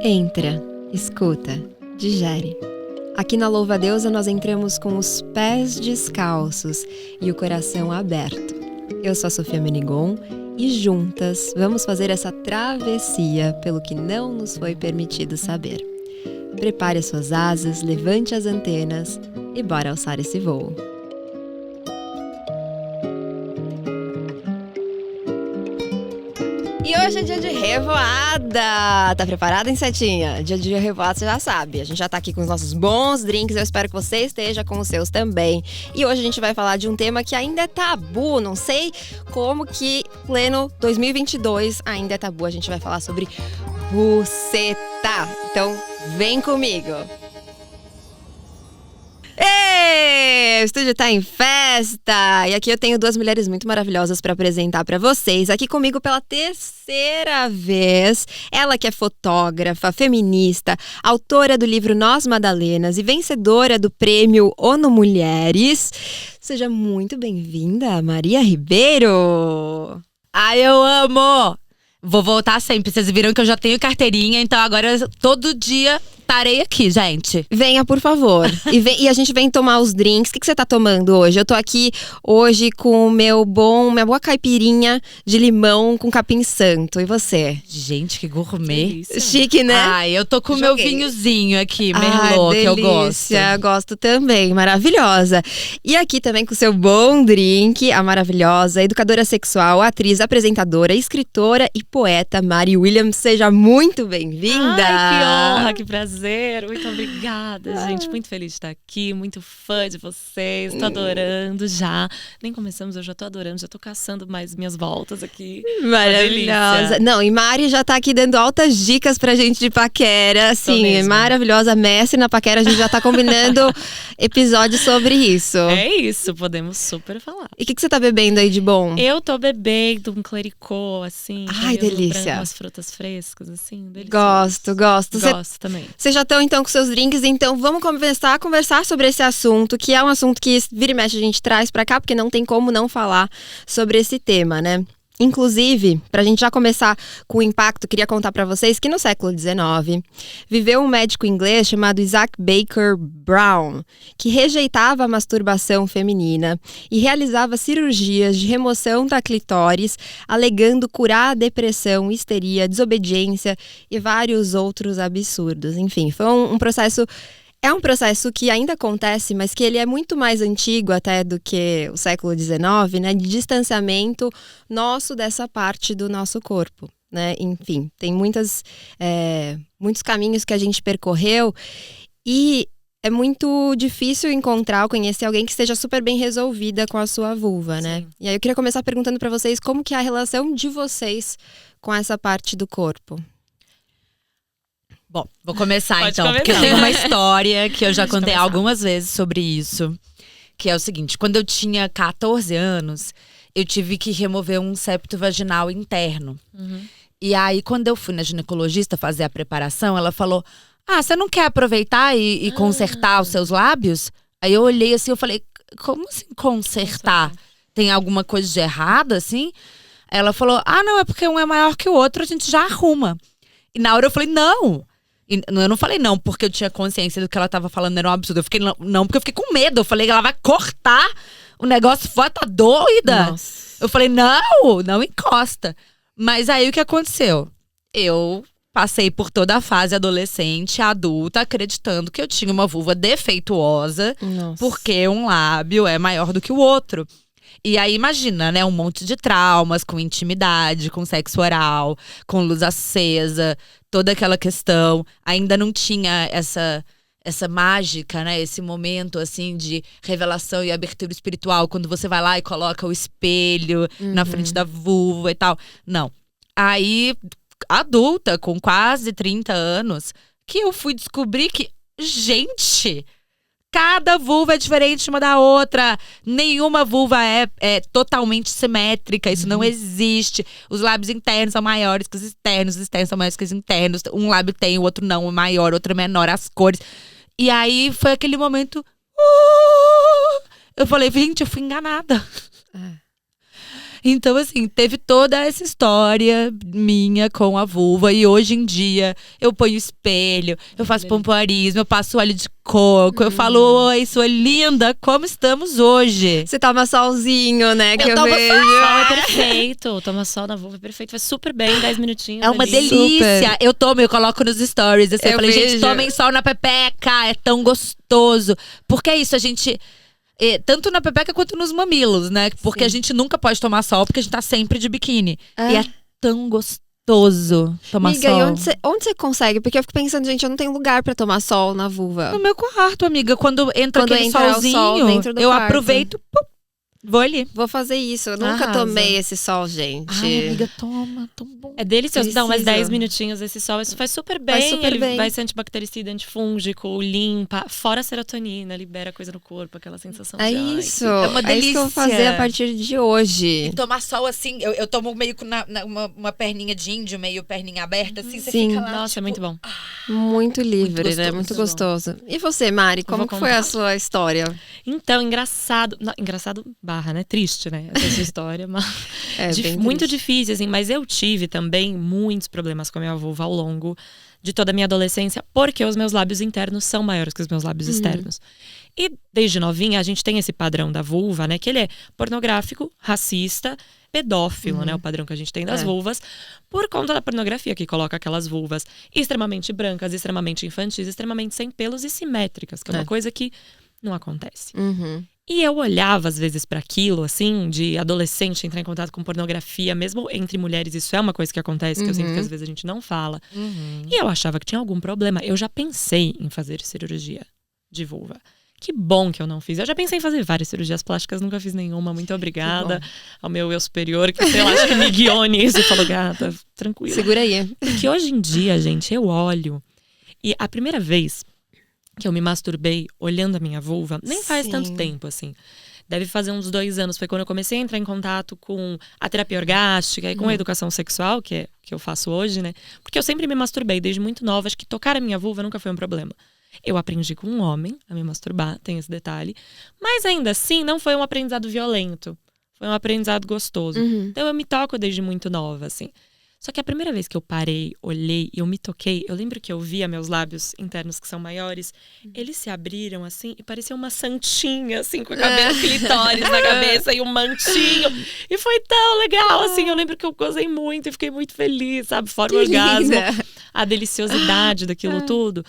Entra, escuta, digere. Aqui na Louva a Deusa nós entramos com os pés descalços e o coração aberto. Eu sou a Sofia Menigon e juntas vamos fazer essa travessia pelo que não nos foi permitido saber. Prepare as suas asas, levante as antenas e bora alçar esse voo. E hoje é dia de revoada! Tá preparada, Insetinha? Dia de revoada, você já sabe. A gente já tá aqui com os nossos bons drinks, eu espero que você esteja com os seus também. E hoje a gente vai falar de um tema que ainda é tabu, não sei como que pleno 2022 ainda é tabu. A gente vai falar sobre buceta. Então, vem comigo! Ei, o estúdio tá em festa! E aqui eu tenho duas mulheres muito maravilhosas para apresentar para vocês. Aqui comigo pela terceira vez, ela que é fotógrafa, feminista, autora do livro Nós Madalenas e vencedora do prêmio ONU Mulheres. Seja muito bem-vinda, Maria Ribeiro! Ai, eu amo! Vou voltar sempre. Vocês viram que eu já tenho carteirinha, então agora todo dia estarei aqui, gente. Venha, por favor. E a gente vem tomar os drinks. O que você tá tomando hoje? Eu tô aqui hoje com minha boa caipirinha de limão com capim santo. E você? Gente, que gourmet. Chique, né? Ai, eu tô com o meu vinhozinho aqui, Merlot, que eu gosto. Gosto também, maravilhosa. E aqui também com o seu bom drink, a maravilhosa educadora sexual, atriz, apresentadora, escritora e poeta Mari Williams. Seja muito bem-vinda! Ai, que honra, que prazer. Muito obrigada, gente. Muito feliz de estar aqui, muito fã de vocês. Tô adorando já. Nem começamos, eu já tô adorando, já tô caçando mais minhas voltas aqui. Maravilhosa. Não, e Mari já tá aqui dando altas dicas pra gente de paquera. Sim, maravilhosa, mestre na paquera. A gente já tá combinando episódios sobre isso. É isso, podemos super falar. E o que você tá bebendo aí de bom? Eu tô bebendo um clericô, assim. Ai, delícia. Umas frutas frescas, assim, delicioso. Gosto. Gosto também. Vocês já estão então com seus drinks, então vamos começar a conversar sobre esse assunto, que é um assunto que vira e mexe a gente traz pra cá, porque não tem como não falar sobre esse tema, né? Inclusive, pra gente já começar com o impacto, queria contar pra vocês que no século XIX viveu um médico inglês chamado Isaac Baker Brown, que rejeitava a masturbação feminina e realizava cirurgias de remoção da clitóris, alegando curar a depressão, histeria, desobediência e vários outros absurdos. Enfim, foi um processo... É um processo que ainda acontece, mas que ele é muito mais antigo até do que o século XIX, né? De distanciamento nosso dessa parte do nosso corpo, né? Enfim, tem muitos caminhos que a gente percorreu e é muito difícil encontrar ou conhecer alguém que esteja super bem resolvida com a sua vulva, né? Sim. E aí eu queria começar perguntando para vocês como que é a relação de vocês com essa parte do corpo. Bom, vou começar Pode então, começar. porque eu tenho uma história que eu já contei algumas vezes sobre isso. Que é o seguinte, quando eu tinha 14 anos, eu tive que remover um septo vaginal interno. Uhum. E aí, quando eu fui na ginecologista fazer a preparação, ela falou: você não quer aproveitar e consertar os seus lábios? Aí eu olhei assim, eu falei: como assim consertar? Tem alguma coisa de errado, assim? Ela falou: não, é porque um é maior que o outro, a gente já arruma. E na hora eu falei: não. E eu não falei não porque eu tinha consciência do que ela tava falando era um absurdo. Eu fiquei não porque eu fiquei com medo. Eu falei que ela vai cortar o negócio fora, tá doida? Nossa. Eu falei: não encosta. Mas aí o que aconteceu? Eu passei por toda a fase adolescente, adulta, acreditando que eu tinha uma vulva defeituosa. Nossa. Porque um lábio é maior do que o outro. E aí imagina, né, um monte de traumas com intimidade, com sexo oral, com luz acesa, toda aquela questão. Ainda não tinha essa mágica, né, esse momento assim de revelação e abertura espiritual, quando você vai lá e coloca o espelho na frente da vulva e tal. Não. Aí, adulta, com quase 30 anos, que eu fui descobrir que, gente... Cada vulva é diferente uma da outra. Nenhuma vulva é totalmente simétrica. Isso não existe. Os lábios internos são maiores que os externos são maiores que os internos. Um lábio tem, o outro não. Um maior, outro menor. As cores. E aí foi aquele momento... eu falei: gente, eu fui enganada. Então, assim, teve toda essa história minha com a vulva. E hoje em dia, eu ponho espelho, eu faço pompoarismo, eu passo óleo de coco. Eu falo, oi, sua linda, como estamos hoje? Você toma solzinho, né? Que eu tomo vejo. Sol é perfeito. Toma sol na vulva é perfeito. Faz super bem, 10 minutinhos. É uma ali. delícia. Eu tomo, eu coloco nos stories. Assim, eu falei, gente, vejo. tomem sol na pepeca. É tão gostoso. Porque é isso, a gente… tanto na pepeca quanto nos mamilos, né? Porque a gente nunca pode tomar sol, porque a gente tá sempre de biquíni. E é tão gostoso tomar Amiga, sol. e onde você consegue? Porque eu fico pensando, gente, eu não tenho lugar pra tomar sol na vulva. No meu quarto, amiga. Quando entra Quando aquele entra o solzinho, sol dentro do eu quarto. aproveito, pum, vou ali. Vou fazer isso. Eu nunca Arrasa. tomei esse sol, gente. Ai, amiga, toma, tão bom. É delicioso. Não, mas Preciso. 10 minutinhos esse sol, isso faz super bem. Faz super Ele bem. vai ser antibactericida, antifúngico, limpa. Fora a serotonina, libera coisa no corpo, aquela sensação É de… ai, isso. É uma É isso que eu vou fazer delícia. a partir de hoje. Tomar sol assim, eu tomo meio com uma perninha de índio, meio perninha aberta, assim, você Sim. fica lá. Nossa, é muito bom. Muito livre, Muito né? gostoso. Muito gostoso. E você, Mari, como vou que foi a contar. sua história? Então, engraçado. Não, engraçado barra, né? Triste, né? Essa história, mas… É, bem muito triste. difícil, assim. Mas eu tive também muitos problemas com a minha vulva ao longo de toda a minha adolescência, porque os meus lábios internos são maiores que os meus lábios externos. E desde novinha, a gente tem esse padrão da vulva, né? Que ele é pornográfico, racista, pedófilo, né? O padrão que a gente tem das vulvas, por conta da pornografia, que coloca aquelas vulvas extremamente brancas, extremamente infantis, extremamente sem pelos e simétricas, que é uma coisa que não acontece. Uhum. E eu olhava às vezes para aquilo, assim, de adolescente entrar em contato com pornografia, mesmo entre mulheres, isso é uma coisa que acontece, que eu sinto que às vezes a gente não fala. E eu achava que tinha algum problema. Eu já pensei em fazer cirurgia de vulva. Que bom que eu não fiz. Eu já pensei em fazer várias cirurgias plásticas, nunca fiz nenhuma. Muito obrigada ao meu eu superior, que sei lá, acho que me guiou nisso e falou, gata, tranquila. Segura aí. Porque hoje em dia, gente, eu olho. E a primeira vez que eu me masturbei olhando a minha vulva, nem faz Sim. tanto tempo, assim. Deve fazer uns 2 anos. Foi quando eu comecei a entrar em contato com a terapia orgástica e com a educação sexual, que é que eu faço hoje, né? Porque eu sempre me masturbei desde muito nova. Acho que tocar a minha vulva nunca foi um problema. Eu aprendi com um homem a me masturbar, tem esse detalhe. Mas ainda assim, não foi um aprendizado violento. Foi um aprendizado gostoso. Então eu me toco desde muito nova, assim. Só que a primeira vez que eu parei, olhei e eu me toquei, eu lembro que eu via meus lábios internos, que são maiores, eles se abriram assim e parecia uma santinha, assim, com a cabeça, clitóris na cabeça e um mantinho. E foi tão legal, assim. Eu lembro que eu gozei muito e fiquei muito feliz, sabe? Fora o orgasmo, a deliciosidade daquilo tudo.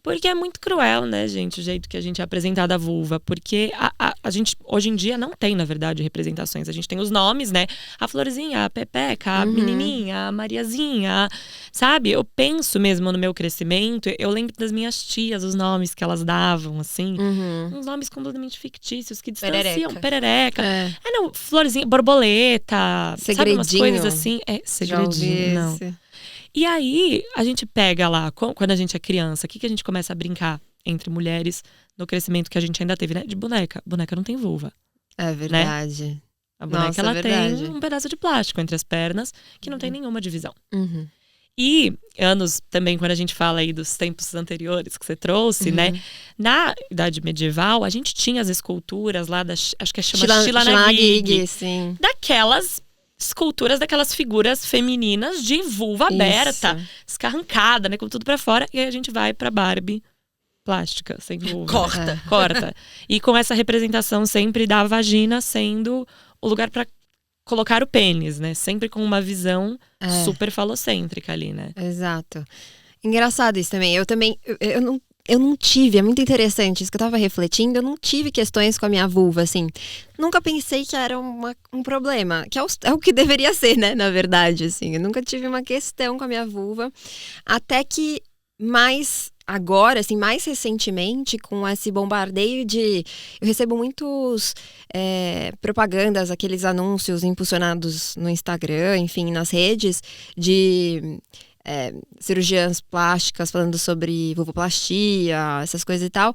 Porque é muito cruel, né, gente, o jeito que a gente é apresentado a vulva. Porque a gente, hoje em dia, não tem, na verdade, representações. A gente tem os nomes, né? A Florzinha, a Pepeca, a Menininha, a Mariazinha, sabe? Eu penso mesmo no meu crescimento, eu lembro das minhas tias, os nomes que elas davam, assim. Uns nomes completamente fictícios, que distanciam. Perereca. Não, Florzinha, borboleta, sabe? Umas coisas assim. Segredinho, não. E aí, a gente pega lá, quando a gente é criança, o que a gente começa a brincar entre mulheres no crescimento que a gente ainda teve, né? De boneca. Boneca não tem vulva. É verdade. Né? A boneca, Nossa, ela é verdade. tem um pedaço de plástico entre as pernas, que não tem nenhuma divisão. E anos também, quando a gente fala aí dos tempos anteriores que você trouxe, né? Na Idade Medieval, a gente tinha as esculturas lá, acho que chama Shilanagig. Sim. Daquelas esculturas daquelas figuras femininas de vulva aberta, escarrancada, né, com tudo pra fora. E aí a gente vai pra Barbie plástica, sem vulva. Corta. E com essa representação sempre da vagina sendo o lugar pra colocar o pênis, né? Sempre com uma visão super falocêntrica ali, né? Exato. Engraçado isso também. Eu não tive, é muito interessante isso que eu tava refletindo, eu não tive questões com a minha vulva, assim. Nunca pensei que era um problema, que é o que deveria ser, né, na verdade, assim. Eu nunca tive uma questão com a minha vulva, até que mais agora, assim, mais recentemente, com esse bombardeio eu recebo muitos propagandas, aqueles anúncios impulsionados no Instagram, enfim, nas redes, de cirurgias plásticas falando sobre vulvoplastia, essas coisas e tal.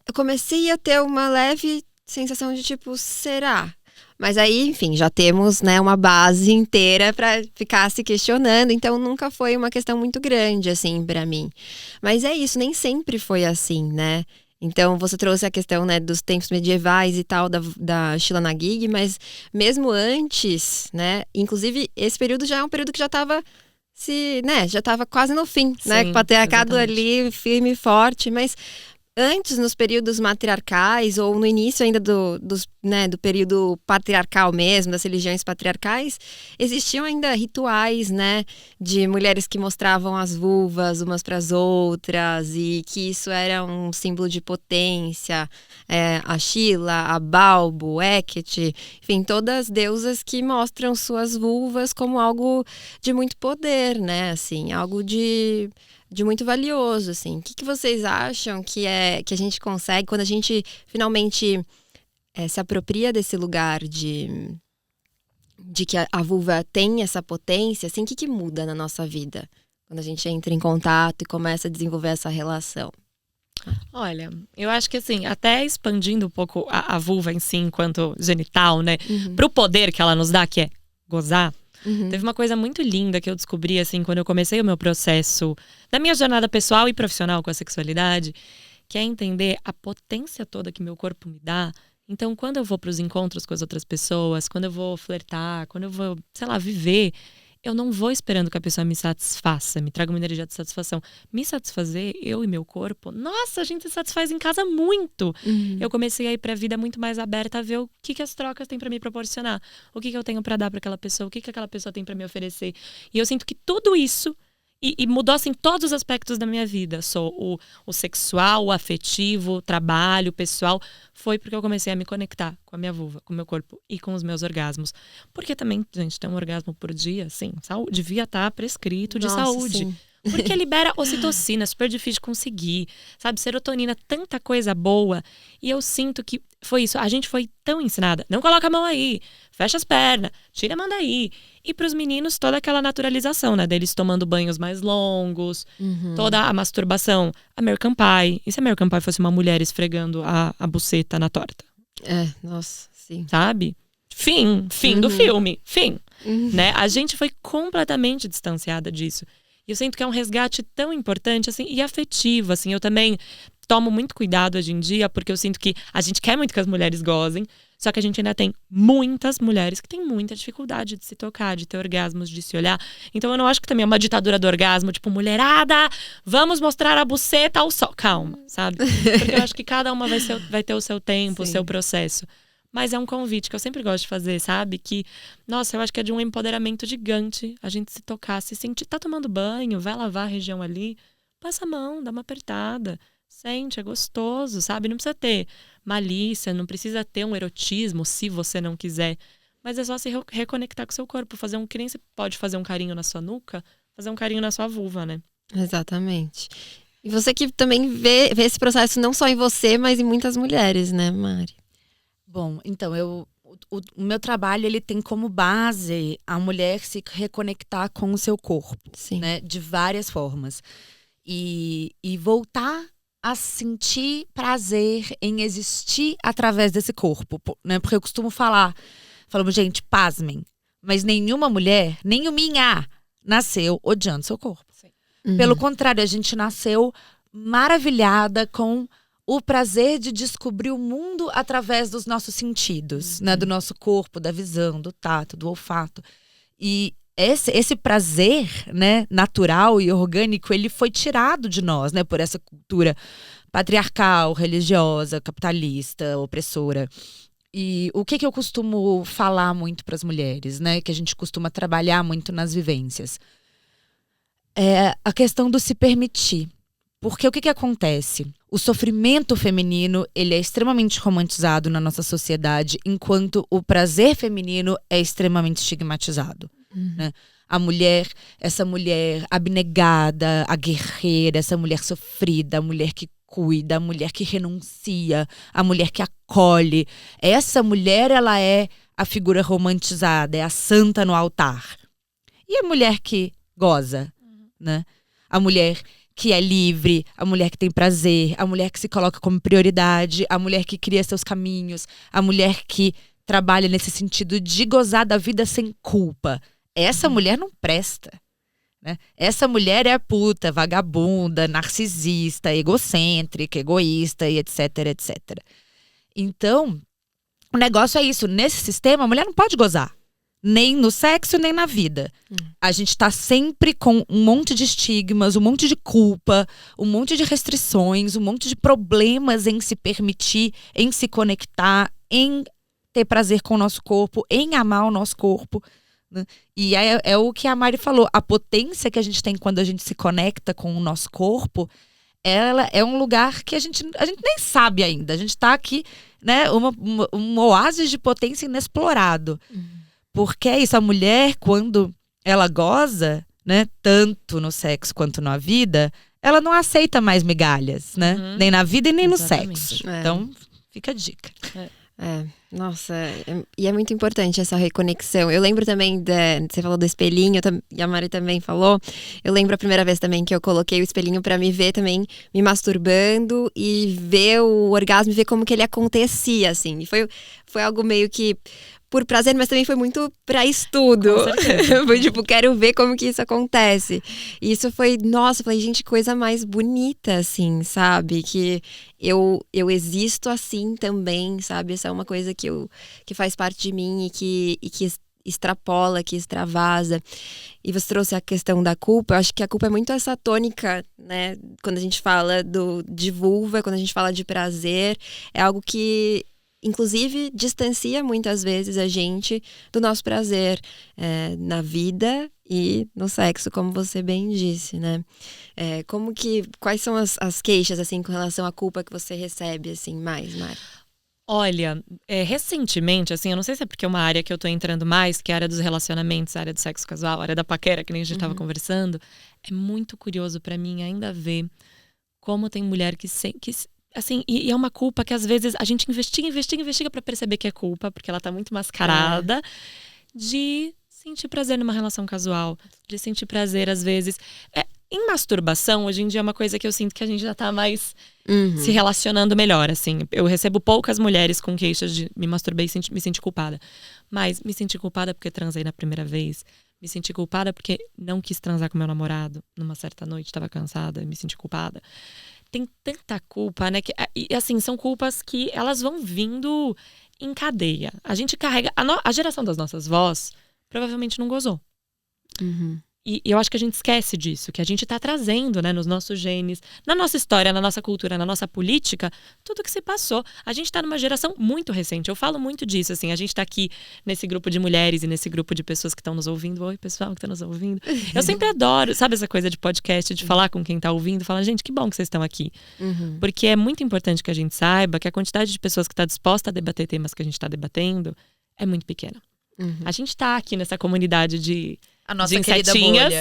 Eu comecei a ter uma leve sensação de tipo, será? Mas aí, enfim, já temos, né, uma base inteira para ficar se questionando, então nunca foi uma questão muito grande, assim, para mim. Mas é isso, nem sempre foi assim, né? Então, você trouxe a questão, né, dos tempos medievais e tal, da Sheila na Gig, mas mesmo antes, né, inclusive esse período já é um período que já estava já estava quase no fim, né, Sim, com o patriarcado exatamente. ali firme e forte, mas antes, nos períodos matriarcais, ou no início ainda do período patriarcal mesmo, das religiões patriarcais, existiam ainda rituais, né, de mulheres que mostravam as vulvas umas para as outras, e que isso era um símbolo de potência. A Shila, a Balbo, Hecate, enfim, todas as deusas que mostram suas vulvas como algo de muito poder, né, assim, algo de muito valioso, assim. O que vocês acham que a gente consegue quando a gente finalmente se apropria desse lugar de que a vulva tem essa potência, assim, o que muda na nossa vida quando a gente entra em contato e começa a desenvolver essa relação? Olha, eu acho que assim, até expandindo um pouco a vulva em si enquanto genital, né? Pro poder que ela nos dá, que é gozar. Teve uma coisa muito linda que eu descobri, assim, quando eu comecei o meu processo da minha jornada pessoal e profissional com a sexualidade, que é entender a potência toda que meu corpo me dá. Então, quando eu vou pros encontros com as outras pessoas, quando eu vou flertar, quando eu vou, sei lá, viver, eu não vou esperando que a pessoa me satisfaça, me traga uma energia de satisfação. Me satisfazer, eu e meu corpo, nossa, a gente se satisfaz em casa muito. Eu comecei a ir pra vida muito mais aberta a ver o que as trocas têm pra me proporcionar. O que eu tenho pra dar pra aquela pessoa, o que aquela pessoa tem pra me oferecer. E eu sinto que tudo isso, e mudou assim todos os aspectos da minha vida. O sexual, o afetivo, o trabalho, o pessoal, foi porque eu comecei a me conectar com a minha vulva, com o meu corpo e com os meus orgasmos. Porque também, gente, ter um orgasmo por dia, assim, devia estar prescrito de Nossa, saúde. sim. Porque libera ocitocina, super difícil de conseguir, sabe? Serotonina, tanta coisa boa. E eu sinto que foi isso. A gente foi tão ensinada. Não coloca a mão aí, fecha as pernas, tira a mão daí. E pros meninos, toda aquela naturalização, né? Deles tomando banhos mais longos, toda a masturbação. American Pie. E se American Pie fosse uma mulher esfregando a buceta na torta? Nossa, sim. Sabe? Fim do filme. Fim. Né? A gente foi completamente distanciada disso. E eu sinto que é um resgate tão importante, assim, e afetivo, assim. Eu também tomo muito cuidado hoje em dia, porque eu sinto que a gente quer muito que as mulheres gozem, só que a gente ainda tem muitas mulheres que têm muita dificuldade de se tocar, de ter orgasmos, de se olhar. Então eu não acho que também é uma ditadura do orgasmo, tipo, mulherada, vamos mostrar a buceta ao sol. Calma, sabe? Porque eu acho que cada uma vai ter o seu tempo, o seu processo. Mas é um convite que eu sempre gosto de fazer, sabe? Que, nossa, eu acho que é de um empoderamento gigante a gente se tocar, se sentir. Tá tomando banho, vai lavar a região ali, passa a mão, dá uma apertada, sente, é gostoso, sabe? Não precisa ter malícia, não precisa ter um erotismo se você não quiser. Mas é só se reconectar com o seu corpo, fazer que nem você pode fazer um carinho na sua nuca, fazer um carinho na sua vulva, né? Exatamente. E você que também vê esse processo não só em você, mas em muitas mulheres, né, Mari? Bom, então, o meu trabalho, ele tem como base a mulher se reconectar com o seu corpo, Sim. né? De várias formas. E voltar a sentir prazer em existir através desse corpo, né? Porque eu costumo falamos, gente, pasmem, mas nenhuma mulher, nenhuminha, nasceu odiando seu corpo. Pelo contrário, a gente nasceu maravilhada com o prazer de descobrir o mundo através dos nossos sentidos, né? Do nosso corpo, da visão, do tato, do olfato. E esse prazer, né, natural e orgânico, ele foi tirado de nós, né? Por essa cultura patriarcal, religiosa, capitalista, opressora. E o que eu costumo falar muito para as mulheres, né? Que a gente costuma trabalhar muito nas vivências. É a questão do se permitir. Porque o que acontece? O sofrimento feminino, ele é extremamente romantizado na nossa sociedade, enquanto o prazer feminino é extremamente estigmatizado. Né? A mulher, essa mulher abnegada, a guerreira, essa mulher sofrida, a mulher que cuida, a mulher que renuncia, a mulher que acolhe. Essa mulher, ela é a figura romantizada, é a santa no altar. E a mulher que goza, né? A mulher que é livre, a mulher que tem prazer, a mulher que se coloca como prioridade, a mulher que cria seus caminhos, a mulher que trabalha nesse sentido de gozar da vida sem culpa. Essa mulher não presta. né? Essa mulher é puta, vagabunda, narcisista, egocêntrica, egoísta e etc, etc. Então, o negócio é isso. Nesse sistema, a mulher não pode gozar. Nem no sexo, nem na vida. A gente tá sempre com um monte de estigmas, um monte de culpa, um monte de restrições, um monte de problemas em se permitir, em se conectar, em ter prazer com o nosso corpo, em amar o nosso corpo, né? E é o que a Mari falou. A potência que a gente tem quando a gente se conecta com o nosso corpo, ela é um lugar que a gente nem sabe ainda. A gente tá aqui, né, um oásis de potência inexplorado. Porque é isso, a mulher, quando ela goza, né, tanto no sexo quanto na vida, ela não aceita mais migalhas, né? Nem na vida e nem no sexo. Então, fica a dica. Nossa, e é muito importante essa reconexão. Eu lembro também, você falou do espelhinho, e a Mari também falou. Eu lembro a primeira vez também que eu coloquei o espelhinho pra me ver também, me masturbando e ver o orgasmo, ver como que ele acontecia, assim. E foi algo meio que por prazer, mas também foi muito pra estudo. Foi tipo, quero ver como que isso acontece. E isso foi, nossa, eu falei, gente, coisa mais bonita, assim, sabe? Que eu existo assim também, sabe? Essa é uma coisa que faz parte de mim e que extrapola, que extravasa. E você trouxe a questão da culpa. Eu acho que a culpa é muito essa tônica, né? Quando a gente fala de vulva, quando a gente fala de prazer, é algo que inclusive distancia muitas vezes a gente do nosso prazer na vida e no sexo, como você bem disse, né? Quais são as queixas, assim, com relação à culpa que você recebe, assim, mais, Mari? Olha, recentemente, assim, eu não sei se é porque é uma área que eu tô entrando mais, que é a área dos relacionamentos, a área do sexo casual, a área da paquera, que nem a gente tava conversando, é muito curioso pra mim ainda ver como tem mulher que assim, e é uma culpa que às vezes a gente investiga pra perceber que é culpa, porque ela tá muito mascarada, de sentir prazer numa relação casual, de sentir prazer às vezes. Em masturbação, hoje em dia é uma coisa que eu sinto que a gente já tá mais se relacionando melhor, assim. Eu recebo poucas mulheres com queixas de me masturbei e me senti culpada. Mas me senti culpada porque transei na primeira vez. Me senti culpada porque não quis transar com meu namorado numa certa noite, tava cansada, me senti culpada. Tem tanta culpa, né? E assim, são culpas que elas vão vindo em cadeia. A gente carrega. A geração das nossas vós provavelmente não gozou. E eu acho que a gente esquece disso, que a gente tá trazendo, né, nos nossos genes, na nossa história, na nossa cultura, na nossa política, tudo que se passou. A gente tá numa geração muito recente. Eu falo muito disso, assim, a gente tá aqui nesse grupo de mulheres e nesse grupo de pessoas que estão nos ouvindo. Oi, pessoal que tá nos ouvindo. Eu sempre adoro, sabe essa coisa de podcast, de falar com quem tá ouvindo, falar, gente, que bom que vocês estão aqui. Porque é muito importante que a gente saiba que a quantidade de pessoas que tá disposta a debater temas que a gente tá debatendo é muito pequena. A gente tá aqui nessa comunidade de insetinhas.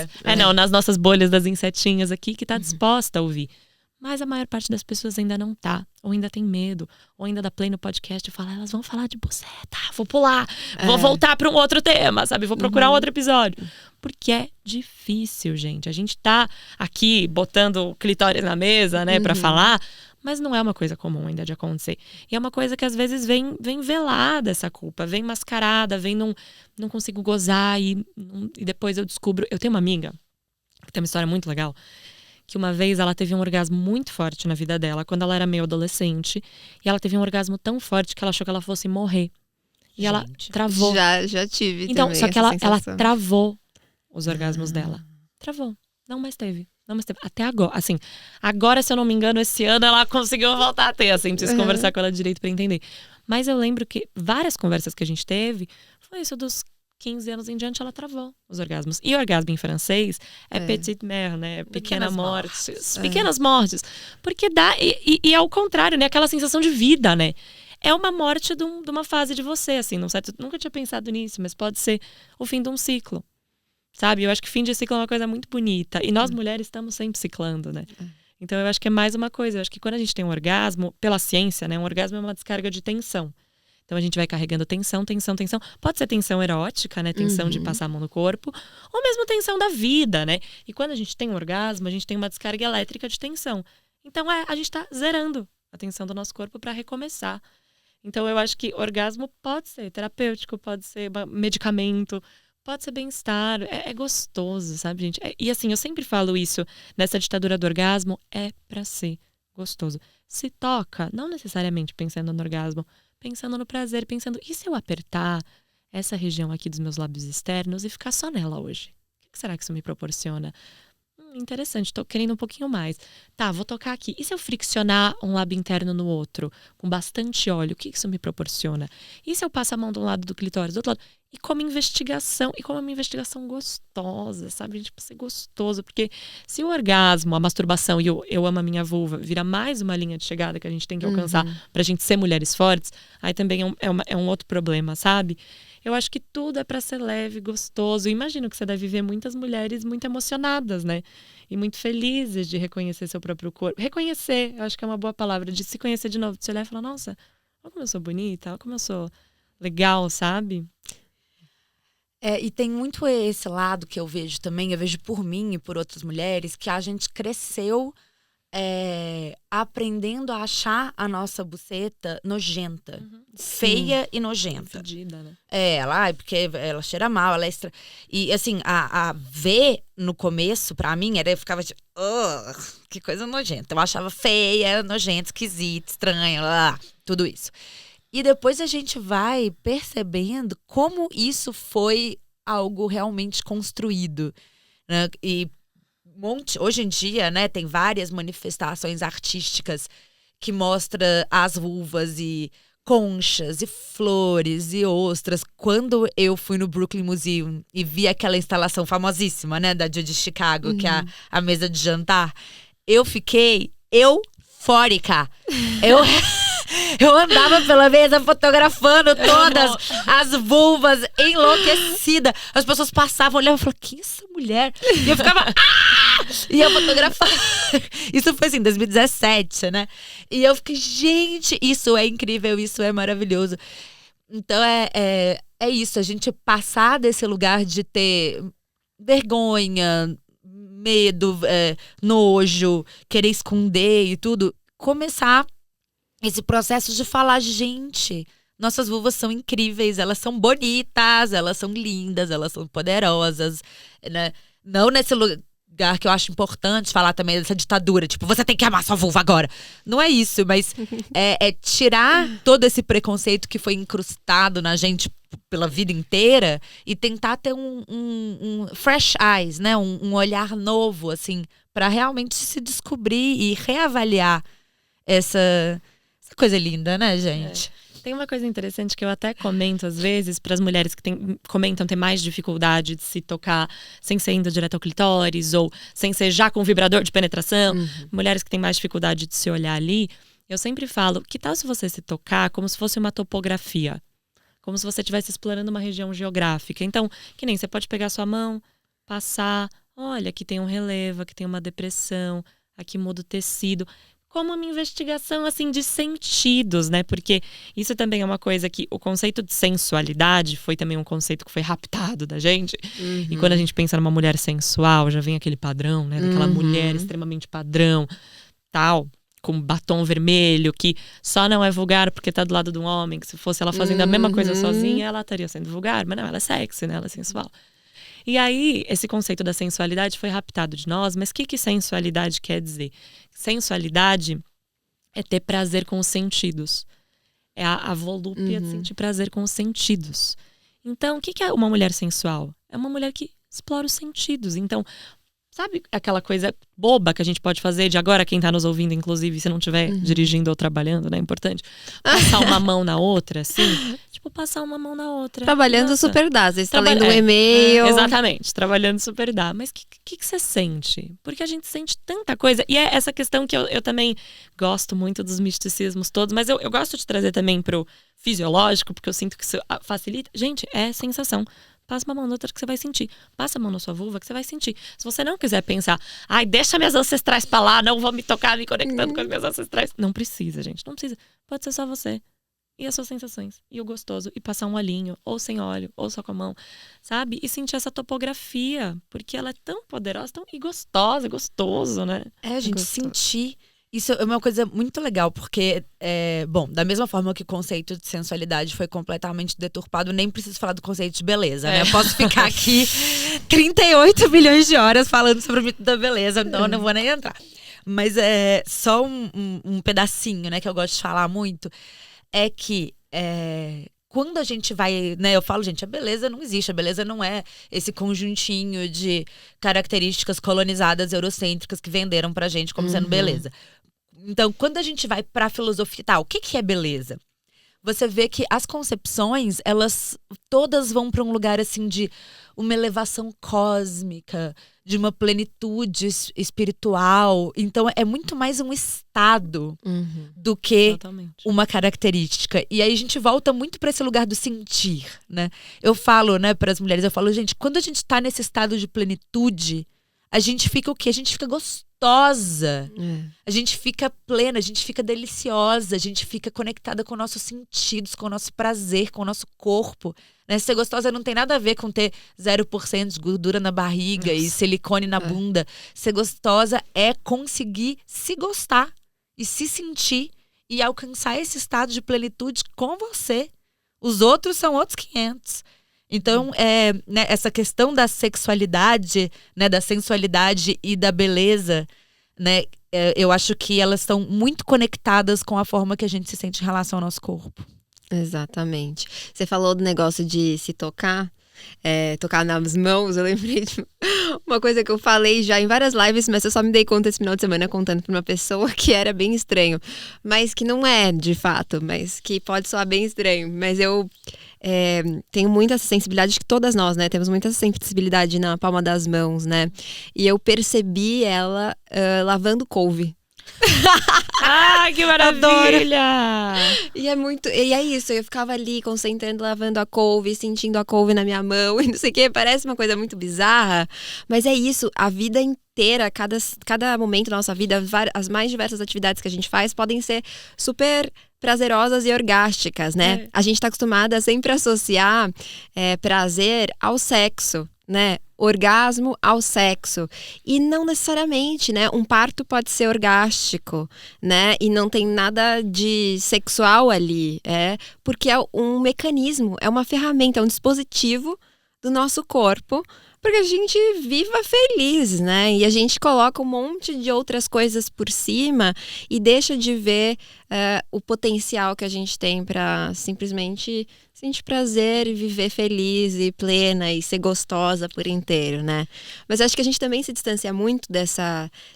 Nas nossas bolhas das insetinhas aqui, que tá disposta a ouvir. Mas a maior parte das pessoas ainda não tá, ou ainda tem medo, ou ainda dá play no podcast e fala, elas vão falar de buceta, vou pular, vou voltar pra um outro tema, sabe? Vou procurar um outro episódio. Porque é difícil, gente. A gente tá aqui botando o clitóris na mesa, né, pra falar, mas não é uma coisa comum ainda de acontecer. E é uma coisa que às vezes vem velada essa culpa, vem mascarada, vem não consigo gozar e depois eu descubro. Eu tenho uma amiga que tem uma história muito legal, que uma vez ela teve um orgasmo muito forte na vida dela, quando ela era meio adolescente, e ela teve um orgasmo tão forte que ela achou que ela fosse morrer. E ela travou. Já tive então, também só que essa ela sensação. travou os orgasmos dela. Travou. Não mais teve. Até agora. Assim, agora, se eu não me engano, esse ano ela conseguiu voltar a ter. Assim, preciso conversar com ela direito pra entender. Mas eu lembro que várias conversas que a gente teve, foi isso, dos 15 anos em diante, ela travou os orgasmos. E orgasmo em francês é petite mort, né? Pequenas mortes. Pequenas mortes. Porque dá. E ao contrário, né? Aquela sensação de vida, né? É uma morte de uma fase de você, assim. Não certo? Nunca tinha pensado nisso, mas pode ser o fim de um ciclo. Sabe? Eu acho que fim de ciclo é uma coisa muito bonita. E nós, mulheres, estamos sempre ciclando, né? Então, eu acho que é mais uma coisa. Eu acho que quando a gente tem um orgasmo, pela ciência, né? Um orgasmo é uma descarga de tensão. Então, a gente vai carregando tensão. Pode ser tensão erótica, né? Tensão de passar a mão no corpo. Ou mesmo tensão da vida, né? E quando a gente tem um orgasmo, a gente tem uma descarga elétrica de tensão. Então, a gente tá zerando a tensão do nosso corpo para recomeçar. Então, eu acho que orgasmo pode ser terapêutico, pode ser medicamento, Pode ser bem-estar, é gostoso, sabe, gente? E assim, eu sempre falo isso, nessa ditadura do orgasmo, é pra ser gostoso. Se toca, não necessariamente pensando no orgasmo, pensando no prazer, pensando, e se eu apertar essa região aqui dos meus lábios externos e ficar só nela hoje? O que será que isso me proporciona? Interessante, tô querendo um pouquinho mais. Tá, vou tocar aqui. E se eu friccionar um lábio interno no outro, com bastante óleo, o que isso me proporciona? E se eu passo a mão de um lado do clitóris, do outro lado? E como investigação, e como uma investigação gostosa, sabe? A gente precisa ser gostoso, porque se o orgasmo, a masturbação e eu amo a minha vulva vira mais uma linha de chegada que a gente tem que alcançar pra gente ser mulheres fortes, aí também é um outro problema, sabe? Eu acho que tudo é pra ser leve, gostoso. Eu imagino que você deve ver muitas mulheres muito emocionadas, né? E muito felizes de reconhecer seu próprio corpo. Reconhecer, eu acho que é uma boa palavra, de se conhecer de novo, de se olhar e falar, nossa, olha como eu sou bonita, olha como eu sou legal, sabe? E tem muito esse lado que eu vejo também, eu vejo por mim e por outras mulheres, que a gente cresceu aprendendo a achar a nossa buceta nojenta. Feia e nojenta. Fedida, né? Porque ela cheira mal, ela é E assim, a ver no começo, pra mim, eu ficava tipo, que coisa nojenta. Eu achava feia, nojenta, esquisita, estranha, tudo isso. E depois a gente vai percebendo como isso foi algo realmente construído, né? E hoje em dia, né, tem várias manifestações artísticas que mostram as vulvas e conchas e flores e ostras. Quando eu fui no Brooklyn Museum e vi aquela instalação famosíssima, né, da Judy Chicago, que é a mesa de jantar, eu fiquei eufórica. Eu andava pela mesa fotografando todas as vulvas, enlouquecida. As pessoas passavam, olhavam e falavam, quem é essa mulher? E eu ficava, e eu fotografava. Isso foi assim, 2017, né? E eu fiquei, gente, isso é incrível, isso é maravilhoso. Então é isso, a gente passar desse lugar de ter vergonha, medo, nojo, querer esconder e tudo, começar esse processo de falar, gente, nossas vulvas são incríveis, elas são bonitas, elas são lindas, elas são poderosas, né? Não nesse lugar que eu acho importante falar também dessa ditadura, tipo, você tem que amar sua vulva agora. Não é isso, mas é tirar todo esse preconceito que foi incrustado na gente pela vida inteira e tentar ter um fresh eyes, né? Um olhar novo, assim, pra realmente se descobrir e reavaliar essa coisa linda, né, gente? Tem uma coisa interessante que eu até comento às vezes para as mulheres que comentam ter mais dificuldade de se tocar sem ser indo direto ao clitóris ou sem ser já com vibrador de penetração. Mulheres que têm mais dificuldade de se olhar ali. Eu sempre falo, que tal se você se tocar como se fosse uma topografia? Como se você estivesse explorando uma região geográfica. Então, que nem você pode pegar sua mão, passar, olha, aqui tem um relevo, aqui tem uma depressão, aqui muda o tecido. Como uma investigação, assim, de sentidos, né? Porque isso também é uma coisa que o conceito de sensualidade foi também um conceito que foi raptado da gente. E quando a gente pensa numa mulher sensual, já vem aquele padrão, né? Daquela mulher extremamente padrão, tal, com batom vermelho, que só não é vulgar porque tá do lado de um homem, que se fosse ela fazendo a mesma coisa sozinha, ela estaria sendo vulgar. Mas não, ela é sexy, né? Ela é sensual. E aí, esse conceito da sensualidade foi raptado de nós, mas o que sensualidade quer dizer? Sensualidade é ter prazer com os sentidos. É a volúpia de sentir prazer com os sentidos. Então, o que é uma mulher sensual? É uma mulher que explora os sentidos. Então, sabe aquela coisa boba que a gente pode fazer de agora, quem tá nos ouvindo, inclusive, se não estiver dirigindo ou trabalhando, né? É importante. Passar uma mão na outra, assim. Tipo, passar uma mão na outra. Trabalhando super dá. Você está lendo um e-mail. Exatamente, trabalhando super dá. Mas o que você sente? Porque a gente sente tanta coisa. E é essa questão que eu também gosto muito dos misticismos todos. Mas eu gosto de trazer também pro fisiológico, porque eu sinto que isso facilita. Gente, é sensação. Passa uma mão na outra que você vai sentir. Passa a mão na sua vulva que você vai sentir. Se você não quiser pensar, deixa minhas ancestrais pra lá, não vou me tocar me conectando com as minhas ancestrais. Não precisa, gente. Não precisa. Pode ser só você. E as suas sensações. E o gostoso. E passar um olhinho. Ou sem óleo. Ou só com a mão. Sabe? E sentir essa topografia. Porque ela é tão poderosa e gostosa. Gostoso, né? Gente, sentir. Isso é uma coisa muito legal, porque, bom, da mesma forma que o conceito de sensualidade foi completamente deturpado, nem preciso falar do conceito de beleza, né? Eu posso ficar aqui 38 milhões de horas falando sobre o mito da beleza, então eu não vou nem entrar. Mas é só um pedacinho, né, que eu gosto de falar muito, é que quando a gente vai, né, eu falo, gente, a beleza não existe, a beleza não é esse conjuntinho de características colonizadas, eurocêntricas que venderam pra gente como sendo beleza. Então, quando a gente vai pra filosofia, tá, o que é beleza? Você vê que as concepções, elas todas vão pra um lugar assim de uma elevação cósmica, de uma plenitude espiritual. Então, é muito mais um estado do que Exatamente. uma característica. E aí a gente volta muito pra esse lugar do sentir, né? Eu falo, né, pras mulheres, eu falo, gente, quando a gente tá nesse estado de plenitude, a gente fica o quê? A gente fica gostosa. A gente fica plena, a gente fica deliciosa, a gente fica conectada com nossos sentidos, com o nosso prazer, com o nosso corpo. Né? Ser gostosa não tem nada a ver com ter 0% de gordura na barriga e silicone na bunda. Ser gostosa é conseguir se gostar e se sentir e alcançar esse estado de plenitude com você. Os outros são outros 500. Então, né, essa questão da sexualidade, né, da sensualidade e da beleza, né, eu acho que elas estão muito conectadas com a forma que a gente se sente em relação ao nosso corpo. Exatamente. Você falou do negócio de se tocar, tocar nas mãos. Eu lembrei de uma coisa que eu falei já em várias lives, mas eu só me dei conta esse final de semana contando pra uma pessoa que era bem estranho. Mas que não é, de fato, mas que pode soar bem estranho. Mas eu tenho muita sensibilidade, que todas nós, né? Temos muita sensibilidade na palma das mãos, né? E eu percebi ela lavando couve. Ai, que maravilha! E é isso, eu ficava ali concentrando, lavando a couve, sentindo a couve na minha mão e não sei o que, parece uma coisa muito bizarra, mas é isso, a vida inteira, cada momento da nossa vida, as mais diversas atividades que a gente faz podem ser super prazerosas e orgásticas, né? A gente tá acostumada a sempre associar prazer ao sexo, né? Orgasmo ao sexo. E não necessariamente, né? Um parto pode ser orgástico, né? E não tem nada de sexual ali. Porque é um mecanismo, é uma ferramenta, é um dispositivo do nosso corpo para que a gente viva feliz, né? E a gente coloca um monte de outras coisas por cima e deixa de ver o potencial que a gente tem para simplesmente sentir prazer e viver feliz e plena e ser gostosa por inteiro, né? Mas acho que a gente também se distancia muito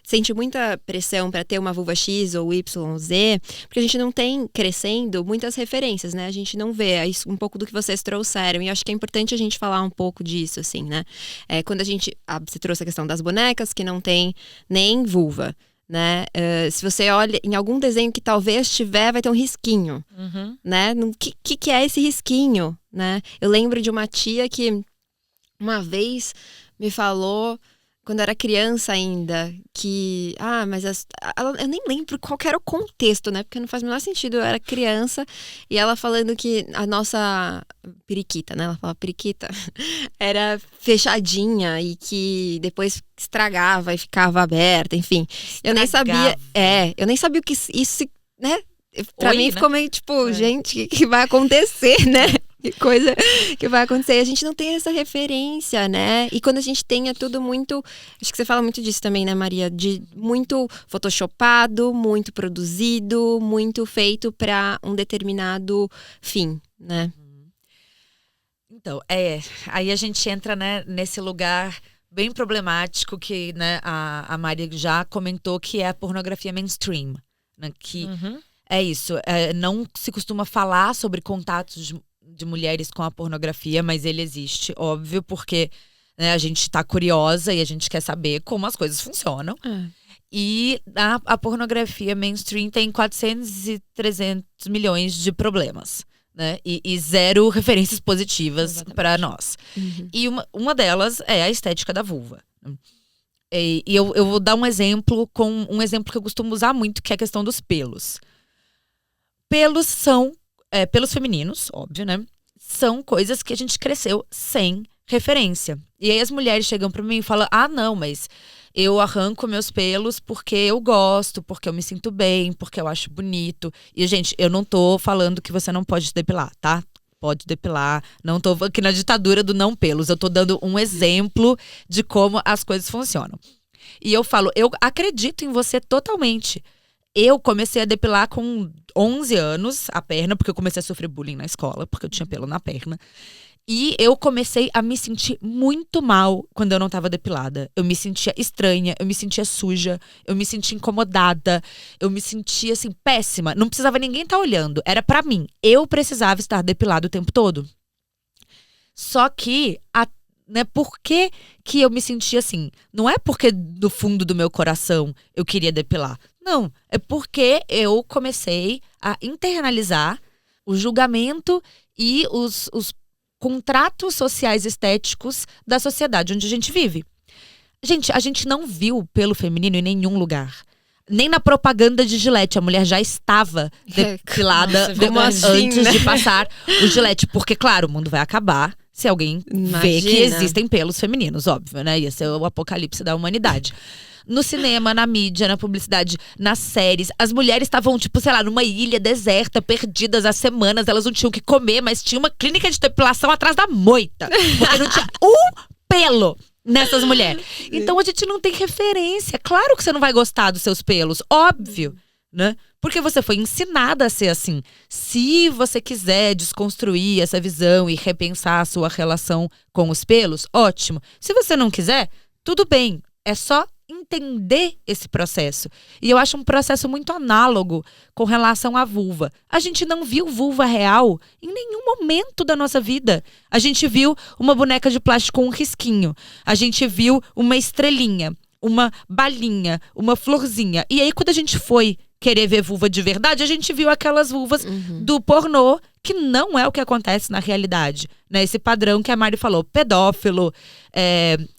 sente muita pressão para ter uma vulva X ou Y, Z, porque a gente não tem, crescendo, muitas referências, né? A gente não vê, isso um pouco do que vocês trouxeram, e acho que é importante a gente falar um pouco disso, assim, né? Quando você trouxe a questão das bonecas que não tem nem vulva, né? Se você olha em algum desenho que talvez tiver, vai ter um risquinho, né? O que é esse risquinho, né? Eu lembro de uma tia que uma vez me falou, quando eu era criança ainda, que... mas eu nem lembro qual que era o contexto, né? Porque não faz o menor sentido, eu era criança e ela falando que a nossa periquita, né? Ela fala periquita, era fechadinha e que depois estragava e ficava aberta, enfim. Eu nem sabia o que isso, né? Pra mim ficou meio tipo, gente, o que vai acontecer, né? Que coisa que vai acontecer. A gente não tem essa referência, né? E quando a gente tem é tudo muito... Acho que você fala muito disso também, né, Maria? De muito photoshopado, muito produzido, muito feito para um determinado fim, né? Então, aí a gente entra, né, nesse lugar bem problemático que, né, a Maria já comentou, que é a pornografia mainstream, né? Que é isso, não se costuma falar sobre contatos de mulheres com a pornografia, mas ele existe, óbvio, porque, né, a gente tá curiosa e a gente quer saber como as coisas funcionam. E a pornografia mainstream tem 400 e 300 milhões de problemas, né? E zero referências positivas para nós. E uma delas é a estética da vulva. E eu vou dar um exemplo que eu costumo usar muito, que é a questão dos pelos. Pelos são... pelos femininos, óbvio, né? São coisas que a gente cresceu sem referência. E aí as mulheres chegam pra mim e falam, não, mas eu arranco meus pelos porque eu gosto, porque eu me sinto bem, porque eu acho bonito. E, gente, eu não tô falando que você não pode depilar, tá? Pode depilar. Não tô aqui na ditadura do não pelos. Eu tô dando um exemplo de como as coisas funcionam. E eu falo, eu acredito em você totalmente. Eu comecei a depilar com 11 anos a perna, porque eu comecei a sofrer bullying na escola, porque eu tinha pelo na perna. E eu comecei a me sentir muito mal quando eu não tava depilada. Eu me sentia estranha, eu me sentia suja, eu me sentia incomodada, eu me sentia, assim, péssima. Não precisava ninguém estar olhando, era pra mim. Eu precisava estar depilada o tempo todo. Só que, por que que eu me sentia assim? Não é porque do fundo do meu coração eu queria depilar. Não, é porque eu comecei a internalizar o julgamento e os contratos sociais estéticos da sociedade onde a gente vive. Gente, a gente não viu pelo feminino em nenhum lugar. Nem na propaganda de Gillette. A mulher já estava depilada antes de passar o Gillette. Porque, claro, o mundo vai acabar se alguém vê que existem pelos femininos, óbvio, né? Ia ser o apocalipse da humanidade. No cinema, na mídia, na publicidade, nas séries. As mulheres estavam, tipo, sei lá, numa ilha deserta, perdidas há semanas. Elas não tinham o que comer, mas tinha uma clínica de depilação atrás da moita. Porque não tinha um pelo nessas mulheres. Então a gente não tem referência. Claro que você não vai gostar dos seus pelos, óbvio, né? Porque você foi ensinada a ser assim. Se você quiser desconstruir essa visão e repensar a sua relação com os pelos, ótimo. Se você não quiser, tudo bem. É só entender esse processo. E eu acho um processo muito análogo com relação à vulva. A gente não viu vulva real em nenhum momento da nossa vida. A gente viu uma boneca de plástico com um risquinho. A gente viu uma estrelinha, uma balinha, uma florzinha. E aí, quando a gente foi querer ver vulva de verdade, a gente viu aquelas vulvas do pornô, que não é o que acontece na realidade. Né? Esse padrão que a Mari falou, pedófilo,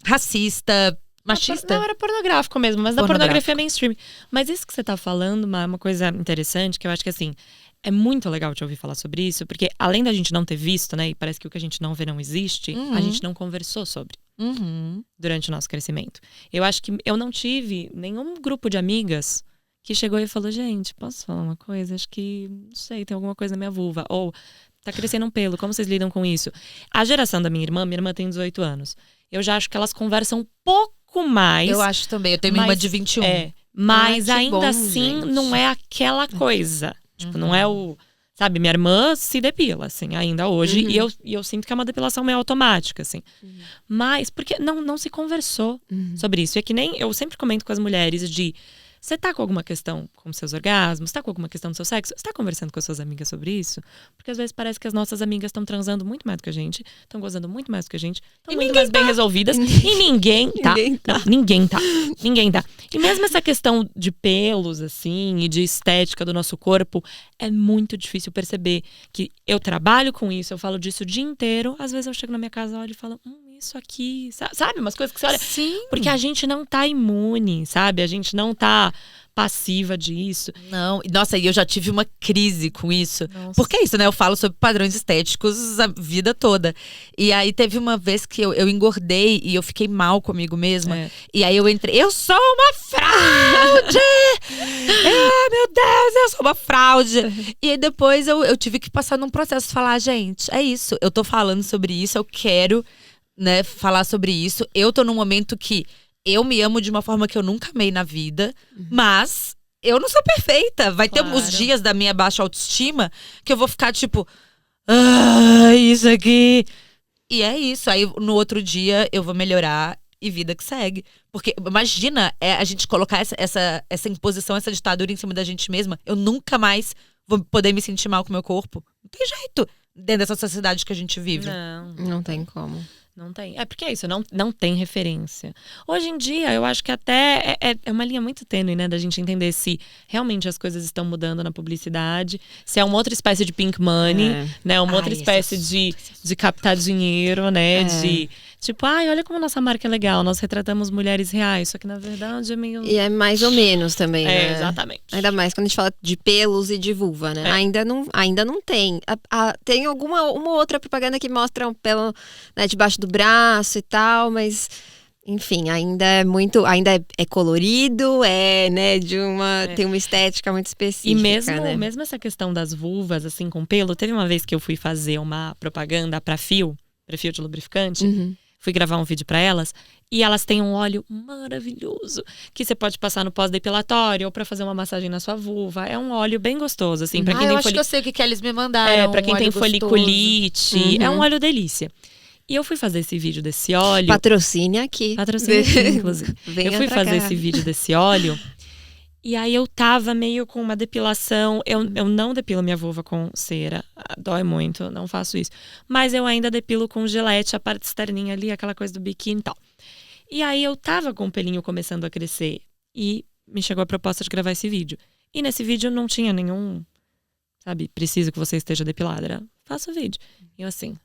racista, machista? Não, era pornográfico mesmo, mas da pornografia mainstream. Mas isso que você tá falando, uma coisa interessante, que eu acho que assim, é muito legal te ouvir falar sobre isso, porque além da gente não ter visto, né, e parece que o que a gente não vê não existe, a gente não conversou sobre durante o nosso crescimento. Eu acho que eu não tive nenhum grupo de amigas que chegou e falou, gente, posso falar uma coisa? Acho que, não sei, tem alguma coisa na minha vulva. Ou, tá crescendo um pelo, como vocês lidam com isso? A geração da minha irmã tem 18 anos. Eu já acho que elas conversam um pouco mais. Eu acho também, eu tenho uma irmã de 21. Mas ainda bom, assim, gente. não é aquela coisa. Tipo, não é o... Sabe, minha irmã se depila, assim, ainda hoje. E eu sinto que é uma depilação meio automática, assim. Mas, porque não se conversou sobre isso. É que nem eu sempre comento com as mulheres de... Você tá com alguma questão com seus orgasmos? Tá com alguma questão do seu sexo? Você tá conversando com as suas amigas sobre isso? Porque às vezes parece que as nossas amigas estão transando muito mais do que a gente, estão gozando muito mais do que a gente, estão muito mais bem resolvidas. E ninguém tá. Ninguém tá. E mesmo essa questão de pelos, assim, e de estética do nosso corpo, é muito difícil perceber que eu trabalho com isso, eu falo disso o dia inteiro. Às vezes eu chego na minha casa, olho e falo, isso aqui, sabe? Umas coisas que você olha. Sim. Porque a gente não tá imune, sabe? A gente não tá passiva disso. Não, nossa, e eu já tive uma crise com isso. Nossa. Porque é isso, né? Eu falo sobre padrões estéticos a vida toda. E aí teve uma vez que eu engordei e eu fiquei mal comigo mesma. E aí eu entrei, eu sou uma fraude! Meu Deus, eu sou uma fraude! E aí depois eu tive que passar num processo de falar, gente, é isso. Eu tô falando sobre isso, eu quero, né, falar sobre isso. Eu tô num momento que eu me amo de uma forma que eu nunca amei na vida, mas eu não sou perfeita. Vai ter uns dias da minha baixa autoestima que eu vou ficar tipo, isso aqui. E é isso. Aí no outro dia eu vou melhorar e vida que segue. Porque imagina a gente colocar essa imposição, essa ditadura em cima da gente mesma. Eu nunca mais vou poder me sentir mal com o meu corpo. Não tem jeito dentro dessa sociedade que a gente vive. Não tem como. Não tem. É porque é isso, não tem referência. Hoje em dia, eu acho que até é uma linha muito tênue, né? Da gente entender se realmente as coisas estão mudando na publicidade, se é uma outra espécie de pink money, né? Uma outra espécie de captar dinheiro, né? Tipo, ai, olha como a nossa marca é legal, nós retratamos mulheres reais. Só que na verdade é meio… E é mais ou menos também, né? Exatamente. Ainda mais quando a gente fala de pelos e de vulva, né? Ainda não tem. Tem uma outra propaganda que mostra um pelo, né, debaixo do braço e tal, mas… Enfim, ainda é colorido, né, tem uma estética muito específica, E né? mesmo essa questão das vulvas, assim, com pelo, teve uma vez que eu fui fazer uma propaganda pra fio de lubrificante, fui gravar um vídeo pra elas, e elas têm um óleo maravilhoso, que você pode passar no pós-depilatório ou pra fazer uma massagem na sua vulva. É um óleo bem gostoso, assim, pra quem tem acho que eu sei o que eles me mandaram. pra quem tem foliculite, é um óleo delícia. E eu fui fazer esse vídeo desse óleo. Patrocine aqui. Patrocine aqui, inclusive. Eu fui fazer esse vídeo desse óleo. E aí eu tava meio com uma depilação. Eu não depilo minha vulva com cera. Dói muito, não faço isso. Mas eu ainda depilo com gilete, a parte externinha ali, aquela coisa do biquíni e tal. E aí eu tava com o pelinho começando a crescer. E me chegou a proposta de gravar esse vídeo. E nesse vídeo não tinha nenhum… Sabe, preciso que você esteja depilada. Era, faça o vídeo. E eu assim,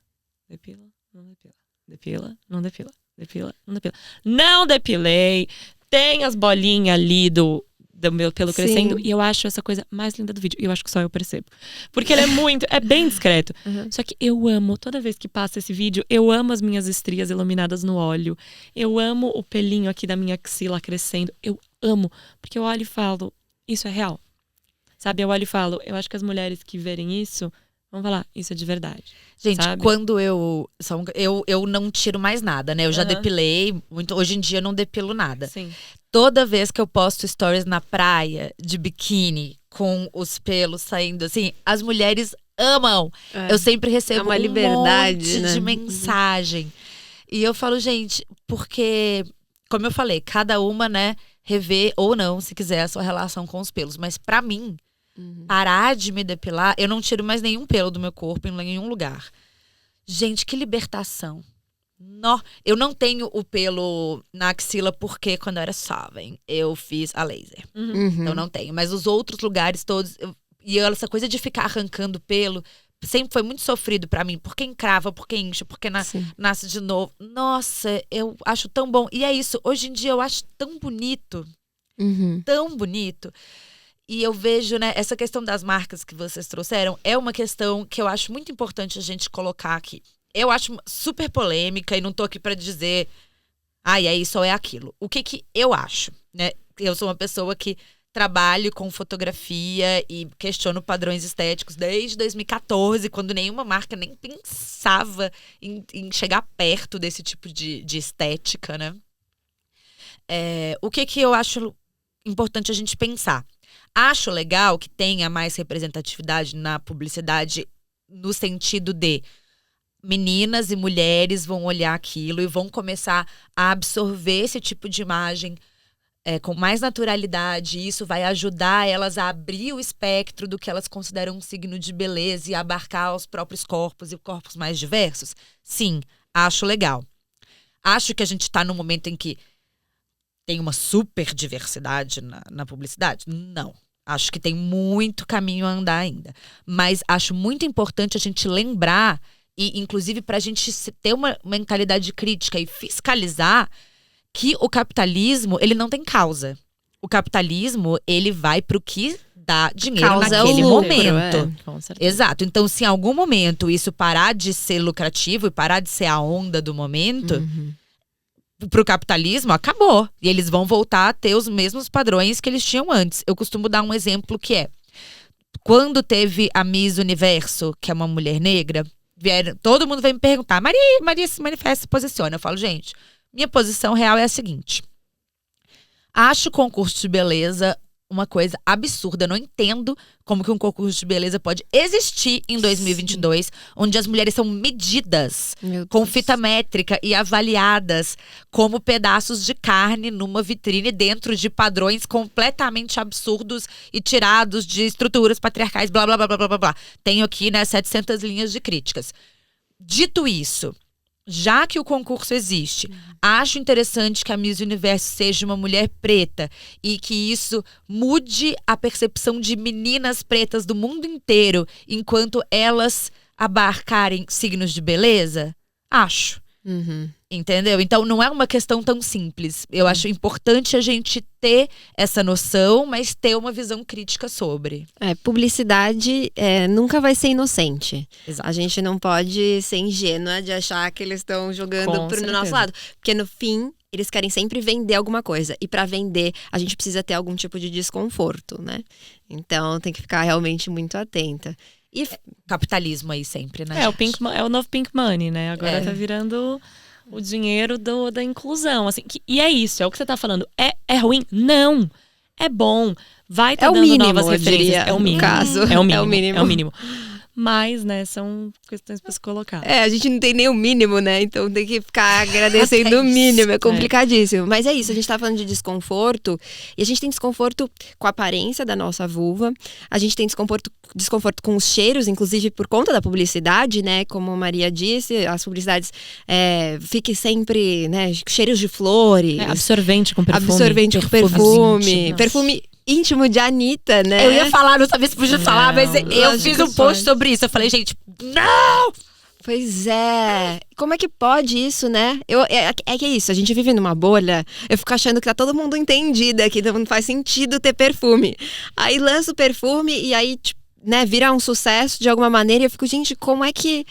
depila. Não depila. Depila, não depila. Depila, não depila. Não depilei. Tem as bolinhas ali do meu pelo crescendo. E eu acho essa coisa mais linda do vídeo. E eu acho que só eu percebo. Porque ele é bem discreto. Só que eu amo, toda vez que passa esse vídeo, eu amo as minhas estrias iluminadas no óleo. Eu amo o pelinho aqui da minha axila crescendo. Eu amo. Porque eu olho e falo, isso é real. Sabe, eu olho e falo, eu acho que as mulheres que verem isso… Vamos falar, isso é de verdade. Gente, sabe? quando eu não tiro mais nada, né? Eu já depilei muito. Hoje em dia eu não depilo nada. Sim. Toda vez que eu posto stories na praia, de biquíni, com os pelos saindo assim, as mulheres amam. Eu sempre recebo uma liberdade, monte né? de mensagem. E eu falo, gente, porque, como eu falei, cada uma, né, revê ou não, se quiser, a sua relação com os pelos. Mas pra mim… parar de me depilar, eu não tiro mais nenhum pelo do meu corpo em nenhum lugar. Gente, que libertação. Eu não tenho o pelo na axila porque quando eu era jovem, eu fiz a laser. Então não tenho. Mas os outros lugares todos… E essa coisa de ficar arrancando pelo sempre foi muito sofrido pra mim. Porque encrava, porque incha, porque nasce de novo. Nossa, eu acho tão bom. E é isso, hoje em dia eu acho tão bonito. Tão bonito. E eu vejo, né, essa questão das marcas que vocês trouxeram é uma questão que eu acho muito importante a gente colocar aqui. Eu acho super polêmica e não tô aqui pra dizer, é isso ou é aquilo. O que eu acho, né? Eu sou uma pessoa que trabalho com fotografia e questiono padrões estéticos desde 2014, quando nenhuma marca nem pensava em chegar perto desse tipo de estética, né? O que eu acho importante a gente pensar? Acho legal que tenha mais representatividade na publicidade no sentido de meninas e mulheres vão olhar aquilo e vão começar a absorver esse tipo de imagem com mais naturalidade. E isso vai ajudar elas a abrir o espectro do que elas consideram um signo de beleza e abarcar os próprios corpos e corpos mais diversos. Sim, acho legal. Acho que a gente está num momento em que tem uma super diversidade na publicidade? Não. Acho que tem muito caminho a andar ainda. Mas acho muito importante a gente lembrar, e inclusive para a gente ter uma mentalidade crítica e fiscalizar, que o capitalismo, ele não tem causa. O capitalismo, ele vai pro que dá dinheiro Causa naquele o lucro, momento. Com certeza. Exato. Então, se em algum momento isso parar de ser lucrativo e parar de ser a onda do momento… pro capitalismo, acabou. E eles vão voltar a ter os mesmos padrões que eles tinham antes. Eu costumo dar um exemplo que é… Quando teve a Miss Universo, que é uma mulher negra, todo mundo vem me perguntar, Maria se manifesta, se posiciona. Eu falo, gente, minha posição real é a seguinte. Acho o concurso de beleza uma coisa absurda. Eu não entendo como que um concurso de beleza pode existir em 2022, onde as mulheres são medidas com fita métrica e avaliadas como pedaços de carne numa vitrine dentro de padrões completamente absurdos e tirados de estruturas patriarcais, blá, blá, blá, blá, blá, blá. Tenho aqui, né, 700 linhas de críticas. Dito isso, já que o concurso existe, acho interessante que a Miss Universo seja uma mulher preta e que isso mude a percepção de meninas pretas do mundo inteiro enquanto elas abarcarem signos de beleza? Acho. Entendeu? Então não é uma questão tão simples. Eu acho importante a gente ter essa noção, mas ter uma visão crítica sobre. Publicidade nunca vai ser inocente. Exato. A gente não pode ser ingênua de achar que eles estão jogando Com pro certeza. nosso lado. Porque no fim, eles querem sempre vender alguma coisa. E pra vender, a gente precisa ter algum tipo de desconforto, né? Então tem que ficar realmente muito atenta. E Capitalismo aí sempre, né? É o novo Pink Money, né? Agora tá virando o dinheiro da inclusão. Assim, e é isso, é o que você tá falando. É ruim? Não. É bom. Vai tá o dando mínimo, novas eu referências. diria, É o mínimo. no caso. É o mínimo. É o mínimo. É o mínimo. Mas, né, são questões pra se colocar. a gente não tem nem o mínimo, né? Então tem que ficar agradecendo o mínimo. É complicadíssimo. Mas é isso, a gente tá falando de desconforto. E a gente tem desconforto com a aparência da nossa vulva. A gente tem desconforto com os cheiros, inclusive por conta da publicidade, né? Como a Maria disse, as publicidades fiquem sempre, né? Cheiros de flores. Absorvente com perfume. Absorvente com perfume. íntimos. Perfume íntimo de Anitta, né? Eu ia falar, não sabia se podia falar, mas eu lógico fiz que um post pode. sobre isso. Eu falei, gente, não! Pois é. Como é que pode isso, né? Que é isso, a gente vive numa bolha. Eu fico achando que tá todo mundo entendida, que não faz sentido ter perfume. Aí lança o perfume e aí, tipo, né, vira um sucesso de alguma maneira. E eu fico, gente, como é que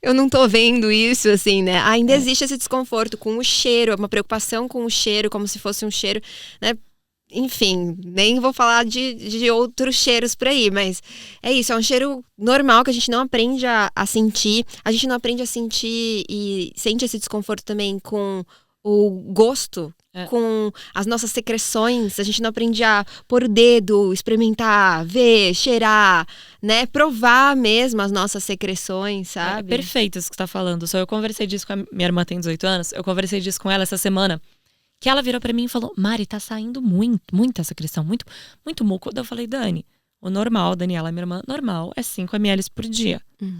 eu não tô vendo isso, assim, né? Ainda existe esse desconforto com o cheiro, uma preocupação com o cheiro, como se fosse um cheiro, né? Enfim, nem vou falar de outros cheiros por aí, mas é isso, é um cheiro normal que a gente não aprende a sentir. A gente não aprende a sentir e sente esse desconforto também com o gosto, com as nossas secreções. A gente não aprende a pôr o dedo, experimentar, ver, cheirar, né? Provar mesmo as nossas secreções, sabe? É perfeito isso que você tá falando. Eu conversei disso com a minha irmã, tem 18 anos. Eu conversei disso com ela essa semana. Que ela virou pra mim e falou, Mari, tá saindo muita secreção, muito muco. Daí eu falei, Dani, o normal, Daniela, minha irmã, normal é 5 ml por dia.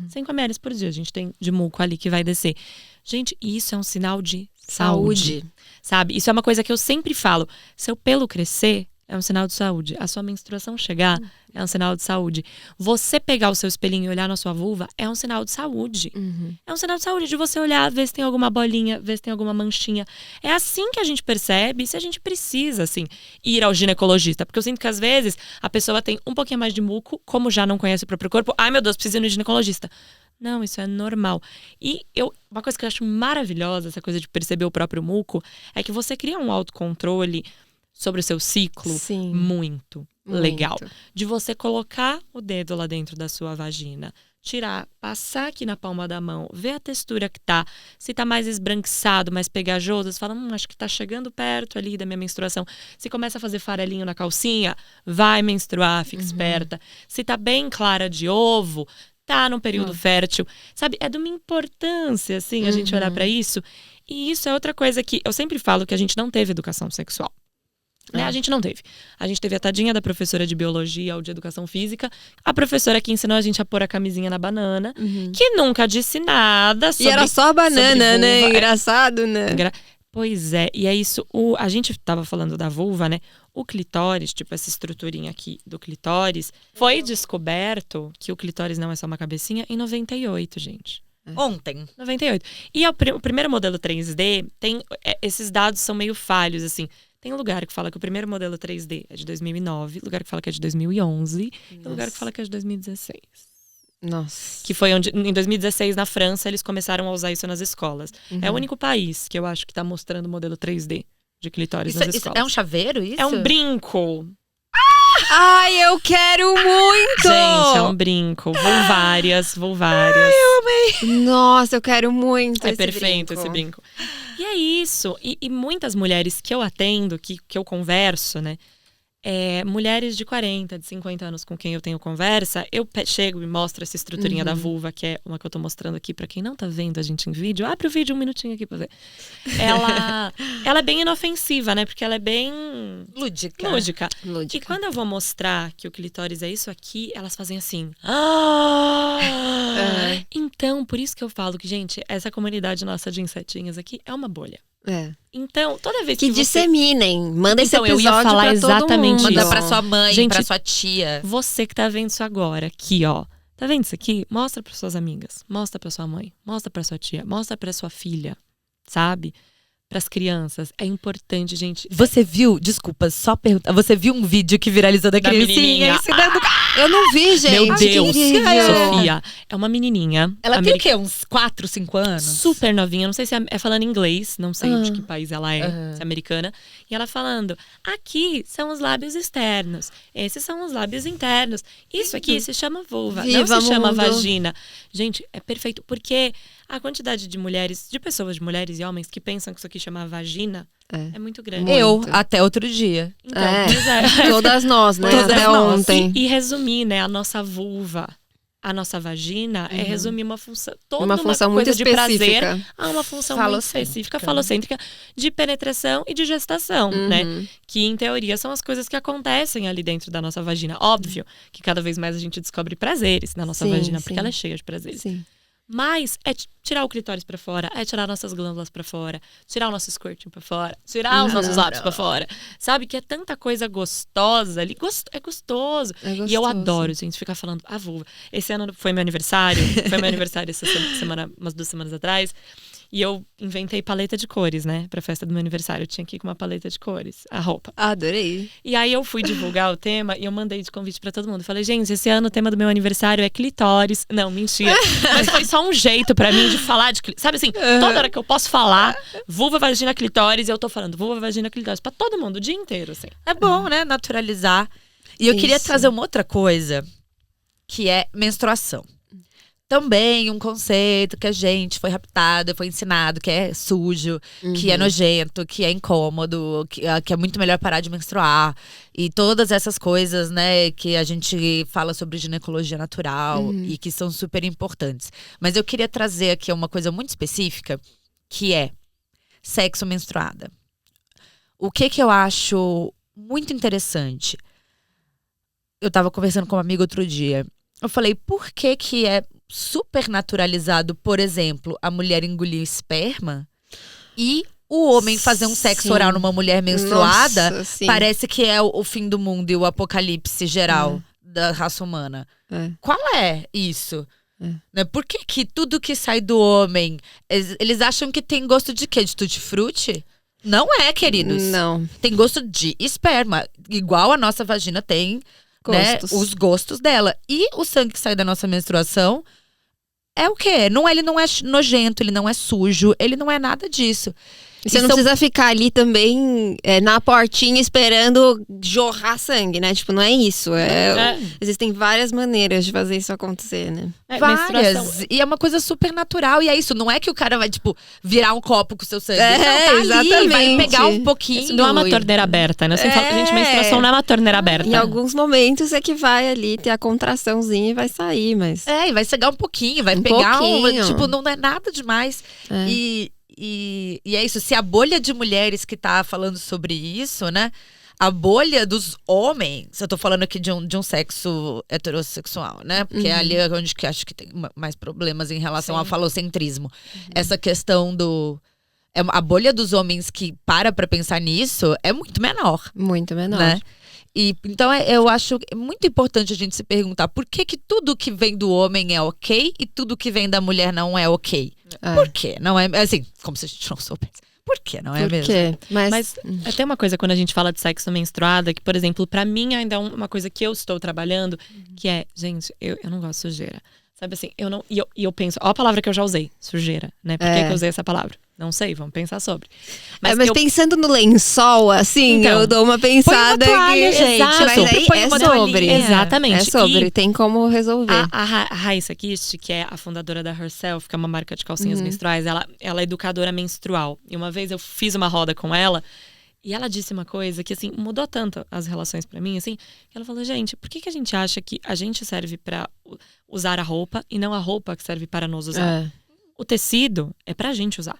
5 ml por dia a gente tem de muco ali que vai descer. Gente, isso é um sinal de saúde. Sabe? Isso é uma coisa que eu sempre falo. Seu pelo crescer é um sinal de saúde. A sua menstruação chegar é um sinal de saúde. Você pegar o seu espelhinho e olhar na sua vulva é um sinal de saúde. É um sinal de saúde de você olhar, ver se tem alguma bolinha, ver se tem alguma manchinha. É assim que a gente percebe se a gente precisa, assim, ir ao ginecologista. Porque eu sinto que às vezes a pessoa tem um pouquinho mais de muco, como já não conhece o próprio corpo. Ai, meu Deus, preciso ir no ginecologista. Não, isso é normal. E uma coisa que eu acho maravilhosa, essa coisa de perceber o próprio muco, é que você cria um autocontrole sobre o seu ciclo. Sim. Muito legal. De você colocar o dedo lá dentro da sua vagina, tirar, passar aqui na palma da mão, ver a textura que tá, se tá mais esbranquiçado, mais pegajoso, você fala, acho que tá chegando perto ali da minha menstruação. Se começa a fazer farelinho na calcinha, vai menstruar, fica esperta. Se tá bem clara de ovo, tá num período fértil, sabe? É de uma importância, assim, a gente olhar pra isso. E isso é outra coisa que eu sempre falo que a gente não teve educação sexual. Né? A gente não teve. A gente teve a tadinha da professora de biologia ou de educação física, a professora que ensinou a gente a pôr a camisinha na banana, que nunca disse nada sobre. E era só a banana, né? vulva. Engraçado, né? Pois é, e é isso. A gente tava falando da vulva, né? O clitóris, tipo essa estruturinha aqui do clitóris, foi descoberto que o clitóris não é só uma cabecinha em 98, gente. Ontem. 98. E o primeiro modelo 3D tem. Esses dados são meio falhos, assim. Tem um lugar que fala que o primeiro modelo 3D é de 2009, lugar que fala que é de 2011 e lugar que fala que é de 2016. Nossa. Que foi onde, em 2016, na França, eles começaram a usar isso nas escolas. É o único país que eu acho que tá mostrando o modelo 3D de clitóris nas escolas. É um chaveiro, isso? É um brinco. Ai, eu quero muito! Gente, é um brinco. Vulvárias. Ai, eu amei. Nossa, eu quero muito É esse perfeito brinco. esse brinco. E é isso. E muitas mulheres que eu atendo, que eu converso, né? Mulheres de 40, de 50 anos com quem eu tenho conversa, eu chego e mostro essa estruturinha da vulva, que é uma que eu tô mostrando aqui pra quem não tá vendo a gente em vídeo. Abre o vídeo um minutinho aqui pra ver. Ela é bem inofensiva, né? Porque ela é bem Lúdica. E quando eu vou mostrar que o clitóris é isso aqui, elas fazem assim. Então, por isso que eu falo que, gente, essa comunidade nossa de insetinhas aqui é uma bolha. Então, toda vez que disseminem, manda esse Então, eu episódio ia falar pra todo exatamente mundo. Manda pra sua mãe, Gente, pra sua tia. Você que tá vendo isso agora, aqui, ó. Tá vendo isso aqui? Mostra para suas amigas, mostra pra sua mãe, mostra pra sua tia, mostra pra sua filha. sabe? Pras crianças. É importante, gente. Você viu, desculpa, só perguntar. Você viu um vídeo que viralizou da criancinha menininha. ensinando. Eu não vi, gente. Meu Deus, Que incrível. Sofia. É uma menininha. Ela tem o quê? Uns 4, 5 anos? Super novinha, não sei se é falando inglês, não sei de que país ela é, Aham. se é americana. E ela falando, aqui são os lábios externos, esses são os lábios internos. Isso aqui se chama vulva, Viva não se chama mundo. vagina. Gente, é perfeito, porque a quantidade de mulheres, de pessoas, de mulheres e homens que pensam que isso aqui chama vagina é muito grande. Eu, Muito. até outro dia. Então, É. pois é. Todas nós, né? Todas Até nós. ontem. E resumir, né, a nossa vulva, a nossa vagina, é resumir uma função, toda Uma função muito coisa de prazer específica. a uma função Falocêntrica. muito específica, falocêntrica, de penetração e de gestação, né? Que, em teoria, são as coisas que acontecem ali dentro da nossa vagina. Óbvio que cada vez mais a gente descobre prazeres na nossa Sim, vagina, sim. porque ela é cheia de prazeres. Sim. Mas é tirar o clitóris pra fora, é tirar nossas glândulas pra fora, tirar o nosso squirting pra fora, tirar os nossos lábios pra fora. Sabe que é tanta coisa gostosa ali. É gostoso. É gostoso. E eu adoro, gente, ficar falando a vulva. Esse ano foi meu aniversário. Foi meu aniversário essa semana, umas 2 semanas atrás. E eu inventei paleta de cores, né? Pra festa do meu aniversário. Eu tinha que ir com uma paleta de cores, a roupa. Adorei. E aí eu fui divulgar o tema e eu mandei de convite pra todo mundo. Falei, gente, esse ano o tema do meu aniversário é clitóris. Não, mentira. Mas foi só um jeito pra mim de falar de clitóris. Sabe assim, toda hora que eu posso falar vulva, vagina, clitóris, eu tô falando vulva, vagina, clitóris. Pra todo mundo, o dia inteiro, assim. É bom, né? Naturalizar. E eu queria Isso. trazer uma outra coisa, que é menstruação. Também um conceito que a gente foi raptado, foi ensinado, que é sujo, que é nojento, que é incômodo, que é muito melhor parar de menstruar. E todas essas coisas, né, que a gente fala sobre ginecologia natural e que são super importantes. Mas eu queria trazer aqui uma coisa muito específica, que é sexo menstruada. O que eu acho muito interessante. Eu tava conversando com uma amiga outro dia. Eu falei, por que é super naturalizado, por exemplo, a mulher engolir esperma e o homem fazer um sexo Sim. oral numa mulher menstruada? Nossa, sim. Parece que é o fim do mundo e o apocalipse geral da raça humana. É. Qual é isso? Né? Por que tudo que sai do homem, eles acham que tem gosto de quê? De tutti-frutti? Não é, queridos. Não. Tem gosto de esperma. Igual a nossa vagina tem, né, Gostos. os gostos dela. E o sangue que sai da nossa menstruação é o quê? Ele não é nojento, ele não é sujo, ele não é nada disso. E você não precisa ficar ali também na portinha esperando jorrar sangue, né? Tipo, não é isso. Existem várias maneiras de fazer isso acontecer, né? Várias. E é uma coisa super natural. E é isso, não é que o cara vai, tipo, virar um copo com o seu sangue. É, não, tá ali, exatamente. vai pegar um pouquinho. Isso não é uma torneira aberta, né? Você fala, gente, menstruação não é uma torneira aberta. Em alguns momentos é que vai ali ter a contraçãozinha e vai sair, mas… E vai cegar um pouquinho, vai Um pegar pouquinho. tipo, não é nada demais. E é isso, se a bolha de mulheres que tá falando sobre isso, né? A bolha dos homens, eu tô falando aqui de um sexo heterossexual, né? Porque é ali onde que acho que tem mais problemas em relação ao falocentrismo. Essa questão a bolha dos homens que para pra pensar nisso é muito menor. Muito menor. Né? E, então eu acho muito importante a gente se perguntar por que tudo que vem do homem é ok e tudo que vem da mulher não é ok. Por quê? Não é assim, como se a gente não soubesse. Por que não é Por mesmo? quê? Mas tem uma coisa quando a gente fala de sexo menstruada, que, por exemplo, pra mim ainda é uma coisa que eu estou trabalhando, que é, gente, eu não gosto de sujeira. Sabe assim, eu não. E eu penso, ó a palavra que eu já usei, sujeira, né? Por que eu usei essa palavra? Não sei, vamos pensar sobre. Mas pensando no lençol, assim, Então, eu dou uma pensada põe uma toalha, que… gente. Exato. Mas Sempre aí põe é uma sobre. toalhinha. Exatamente. É sobre, E tem como resolver. a Raíssa Kist, que é a fundadora da Herself, que é uma marca de calcinhas menstruais, ela é educadora menstrual. E uma vez eu fiz uma roda com ela e ela disse uma coisa que, assim, mudou tanto as relações pra mim, assim, que ela falou, gente, por que a gente acha que a gente serve pra usar a roupa e não a roupa que serve para nos usar? O tecido é pra gente usar.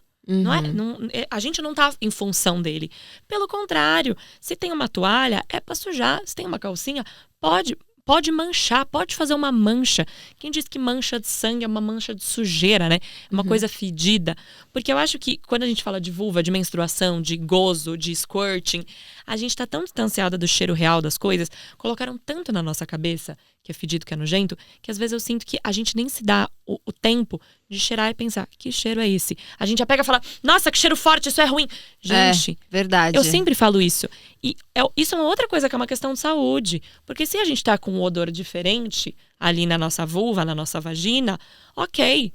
A gente não tá em função dele. Pelo contrário, se tem uma toalha, é pra sujar. Se tem uma calcinha, pode manchar, pode fazer uma mancha. Quem diz que mancha de sangue é uma mancha de sujeira, né? É uma coisa fedida. Porque eu acho que quando a gente fala de vulva, de menstruação, de gozo, de squirting, a gente tá tão distanciada do cheiro real das coisas, colocaram tanto na nossa cabeça que é fedido, que é nojento, que às vezes eu sinto que a gente nem se dá o tempo de cheirar e pensar, que cheiro é esse? A gente já pega e fala, nossa, que cheiro forte, isso é ruim. Gente, verdade. eu sempre falo isso. E isso é uma outra coisa que é uma questão de saúde. Porque se a gente tá com um odor diferente ali na nossa vulva, na nossa vagina, ok.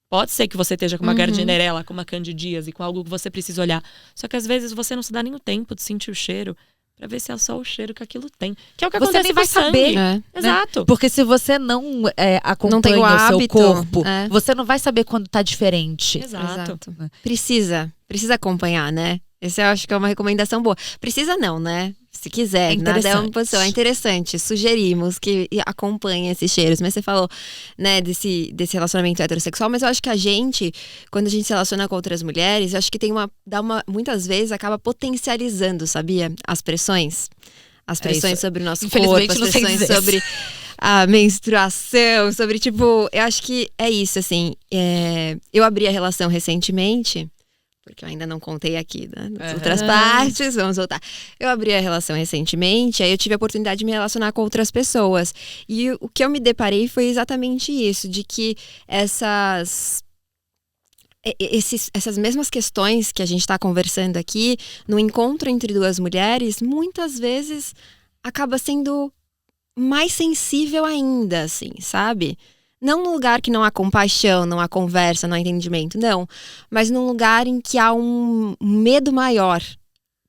Pode ser que você esteja com uma gardnerella, com uma candidíase, com algo que você precisa olhar. Só que às vezes você não se dá nem o tempo de sentir o cheiro pra ver se é só o cheiro que aquilo tem. Que é o que você acontece nem com vai o sangue. saber. Né? Exato. Porque se você não acompanha Não tem o seu hábito, corpo, você não vai saber quando tá diferente. Exato. Precisa acompanhar, né? Esse eu acho que é uma recomendação boa. Precisa não, né? Se quiser, nada é uma posição. É interessante, sugerimos que acompanhe esses cheiros. Mas você falou, né, desse relacionamento heterossexual, mas eu acho que a gente, quando a gente se relaciona com outras mulheres, eu acho que muitas vezes acaba potencializando, sabia? As pressões. As pressões sobre o nosso corpo, as pressões sobre a menstruação, sobre, tipo, eu acho que é isso, assim. Eu abri a relação recentemente, porque eu ainda não contei aqui, né, nas outras partes, vamos voltar. Eu abri a relação recentemente, aí eu tive a oportunidade de me relacionar com outras pessoas. E o que eu me deparei foi exatamente isso, de que essas mesmas questões que a gente está conversando aqui, no encontro entre duas mulheres, muitas vezes acaba sendo mais sensível ainda, assim, sabe? Não num lugar que não há compaixão, não há conversa, não há entendimento, não. Mas num lugar em que há um medo maior.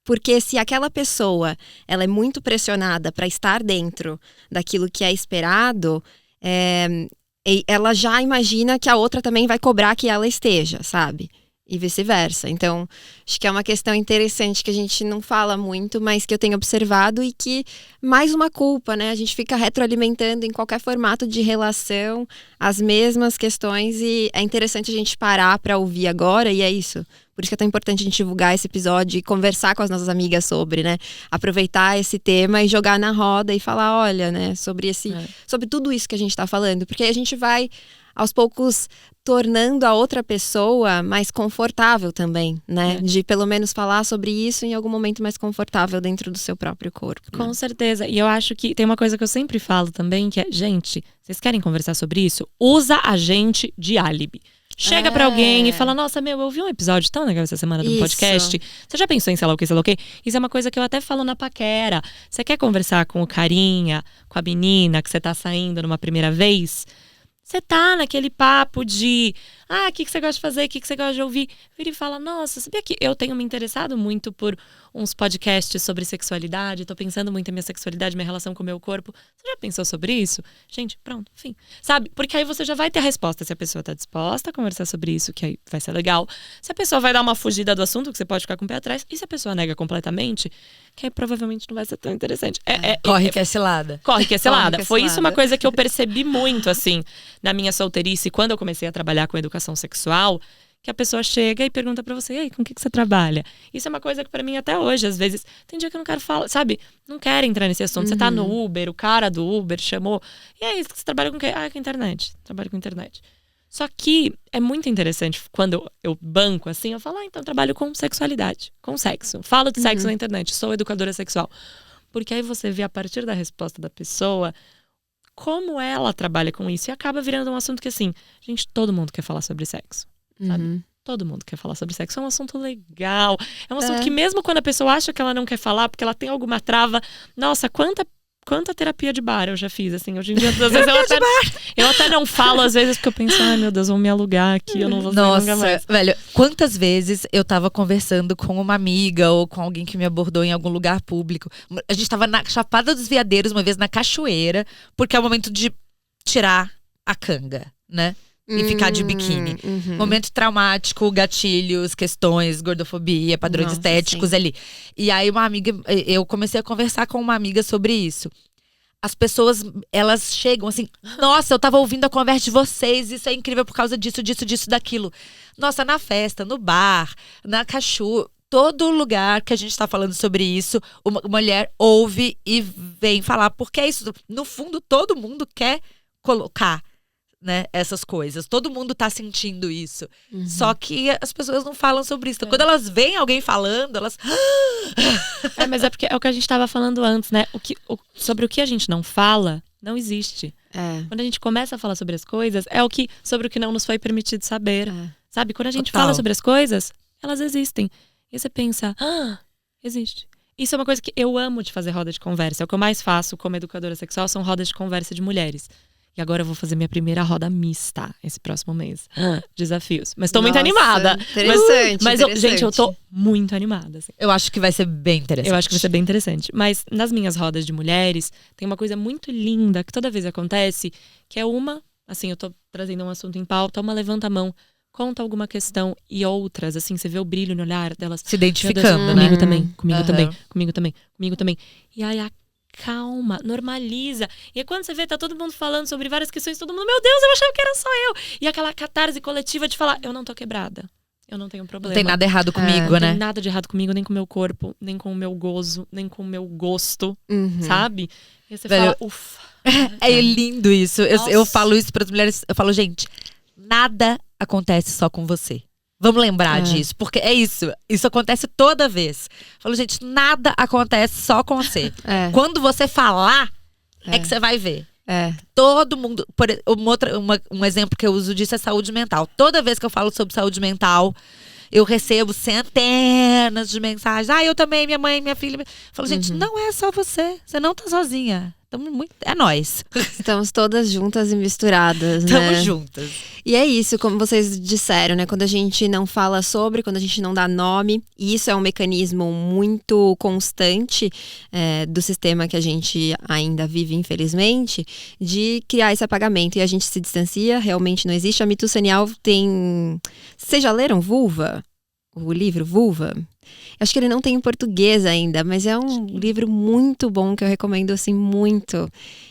Porque se aquela pessoa ela é muito pressionada para estar dentro daquilo que é esperado, ela já imagina que a outra também vai cobrar que ela esteja, sabe? E vice-versa. Então, acho que é uma questão interessante que a gente não fala muito, mas que eu tenho observado e que, mais uma culpa, né? A gente fica retroalimentando em qualquer formato de relação as mesmas questões e é interessante a gente parar para ouvir agora e é isso. Por isso que é tão importante a gente divulgar esse episódio e conversar com as nossas amigas sobre, né? Aproveitar esse tema e jogar na roda e falar, olha, né? Sobre tudo isso que a gente tá falando. Porque aí a gente vai, aos poucos, tornando a outra pessoa mais confortável também, né? De pelo menos falar sobre isso em algum momento mais confortável dentro do seu próprio corpo. Né? Com certeza. E eu acho que tem uma coisa que eu sempre falo também, que é, gente, vocês querem conversar sobre isso? Usa a gente de álibi. Chega pra alguém e fala, nossa, eu ouvi um episódio tão legal essa semana do podcast. Você já pensou em sei lá o que, sei lá o que? Isso é uma coisa que eu até falo na paquera. Você quer conversar com o carinha, com a menina que você tá saindo numa primeira vez? Você tá naquele papo de, o que você gosta de fazer, o que você gosta de ouvir? Vira e fala, nossa, sabia que eu tenho me interessado muito por uns podcasts sobre sexualidade, tô pensando muito em minha sexualidade, minha relação com o meu corpo. Você já pensou sobre isso? Gente, pronto, enfim. Sabe? Porque aí você já vai ter a resposta se a pessoa tá disposta a conversar sobre isso, que aí vai ser legal. Se a pessoa vai dar uma fugida do assunto, que você pode ficar com o pé atrás. E se a pessoa nega completamente, que aí provavelmente não vai ser tão interessante. Corre que é cilada. Corre que é cilada. Foi isso uma coisa que eu percebi muito, assim, na minha solteirice, quando eu comecei a trabalhar com educação sexual, que a pessoa chega e pergunta pra você, e aí, com o que você trabalha? Isso é uma coisa que pra mim até hoje, às vezes, tem dia que eu não quero falar, sabe? Não quero entrar nesse assunto. Você tá no Uber, o cara do Uber chamou, e aí, você trabalha com o quê? Com internet. Trabalho com internet. Só que é muito interessante, quando eu banco assim, eu falo, então eu trabalho com sexualidade, com sexo. Falo de sexo na internet, sou educadora sexual. Porque aí você vê a partir da resposta da pessoa como ela trabalha com isso e acaba virando um assunto que assim, gente, todo mundo quer falar sobre sexo, sabe? Todo mundo quer falar sobre sexo, é um assunto legal, é um assunto que mesmo quando a pessoa acha que ela não quer falar porque ela tem alguma trava, nossa, quanta terapia de bar eu já fiz, assim, hoje em dia, às vezes eu até não falo, às vezes, porque eu penso, ai meu Deus, vão me alugar aqui, eu não vou sair nunca mais. Velho, quantas vezes eu tava conversando com uma amiga ou com alguém que me abordou em algum lugar público, a gente tava na Chapada dos Veadeiros, uma vez na cachoeira, porque é o momento de tirar a canga, né? E ficar de biquíni. Momento traumático, gatilhos, questões, gordofobia, padrões estéticos ali. E aí eu comecei a conversar com uma amiga sobre isso. As pessoas, elas chegam assim, nossa, eu tava ouvindo a conversa de vocês, isso é incrível por causa disso, daquilo. Nossa, na festa, no bar, na cachu, todo lugar que a gente tá falando sobre isso, uma mulher ouve e vem falar, porque é isso, no fundo todo mundo quer colocar, né, essas coisas. Todo mundo tá sentindo isso. Só que as pessoas não falam sobre isso. Então, quando elas veem alguém falando, elas... Mas é porque é o que a gente tava falando antes, né? Sobre o que a gente não fala, não existe. É. Quando a gente começa a falar sobre as coisas, sobre o que não nos foi permitido saber. Sabe? Quando a gente Total. fala sobre as coisas, elas existem. E você pensa, existe. Isso é uma coisa que eu amo de fazer roda de conversa. É o que eu mais faço como educadora sexual, são rodas de conversa de mulheres. E agora eu vou fazer minha primeira roda mista esse próximo mês. Desafios. Mas tô muito Nossa, animada. Interessante, Mas interessante. gente, eu tô muito animada. Assim. Eu acho que vai ser bem interessante. Eu acho que vai ser bem interessante. Mas nas minhas rodas de mulheres, tem uma coisa muito linda que toda vez acontece, que é assim, eu tô trazendo um assunto em pauta, uma levanta a mão, conta alguma questão, e outras, assim, você vê o brilho no olhar delas. Se identificando, né? Comigo também, comigo Aham. também, comigo também, comigo também. E aí calma, normaliza. E aí quando você vê, tá todo mundo falando sobre várias questões, todo mundo, meu Deus, eu achava que era só eu. E aquela catarse coletiva de falar, eu não tô quebrada. Eu não tenho problema. Não tem nada errado comigo, Não né? tem nada de errado comigo, nem com o meu corpo, nem com o meu gozo, nem com o meu gosto, Uhum. sabe? E aí você Velho, fala, ufa. É lindo isso. Eu Nossa. falo isso para as mulheres. Eu falo, gente, nada acontece só com você. Vamos lembrar disso, porque é isso. Isso acontece toda vez. Eu falo, gente, nada acontece só com você. Quando você falar, é que você vai ver. Todo mundo. Um exemplo que eu uso disso é saúde mental. Toda vez que eu falo sobre saúde mental, eu recebo centenas de mensagens. Eu também, minha mãe, minha filha. Eu falo, gente, não é só você. Você não tá sozinha. É nós. Estamos todas juntas e misturadas, né? Estamos juntas. E é isso, como vocês disseram, né? Quando a gente não fala sobre, quando a gente não dá nome, e isso é um mecanismo muito constante do sistema que a gente ainda vive, infelizmente, de criar esse apagamento. E a gente se distancia, realmente não existe. A Mitu Senial tem... Vocês já leram Vulva? O livro Vulva? Acho que ele não tem em português ainda, mas é um livro muito bom que eu recomendo, assim, muito.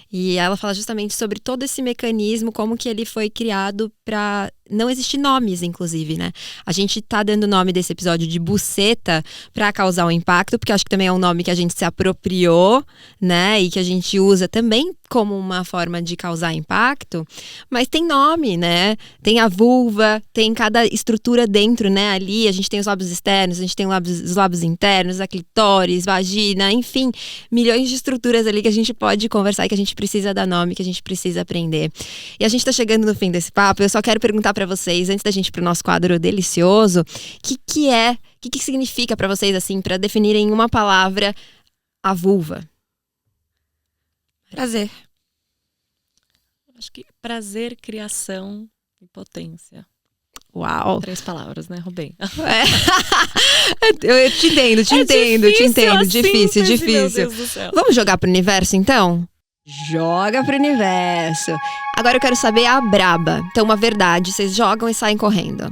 E ela fala justamente sobre todo esse mecanismo, como que ele foi criado para não existir nomes, inclusive, né? A gente tá dando o nome desse episódio de buceta para causar um impacto, porque acho que também é um nome que a gente se apropriou, né? E que a gente usa também como uma forma de causar impacto. Mas tem nome, né? Tem a vulva, tem cada estrutura dentro, né? Ali a gente tem os lábios externos, a gente tem os lábios internos, a clitóris, vagina, enfim, milhões de estruturas ali que a gente pode conversar e que a gente precisa dar nome, que a gente precisa aprender. E a gente tá chegando no fim desse papo, eu só quero perguntar para vocês, antes da gente ir pro nosso quadro delicioso, o que significa para vocês, assim, para definirem em uma palavra a vulva? Prazer. Acho que prazer, criação e potência. Uau! 3 palavras, né, Rubem? Eu te entendo, Difícil. Meu difícil. Deus do céu. Vamos jogar pro universo, então? Joga pro universo. Agora eu quero saber a braba. Então, uma verdade, vocês jogam e saem correndo.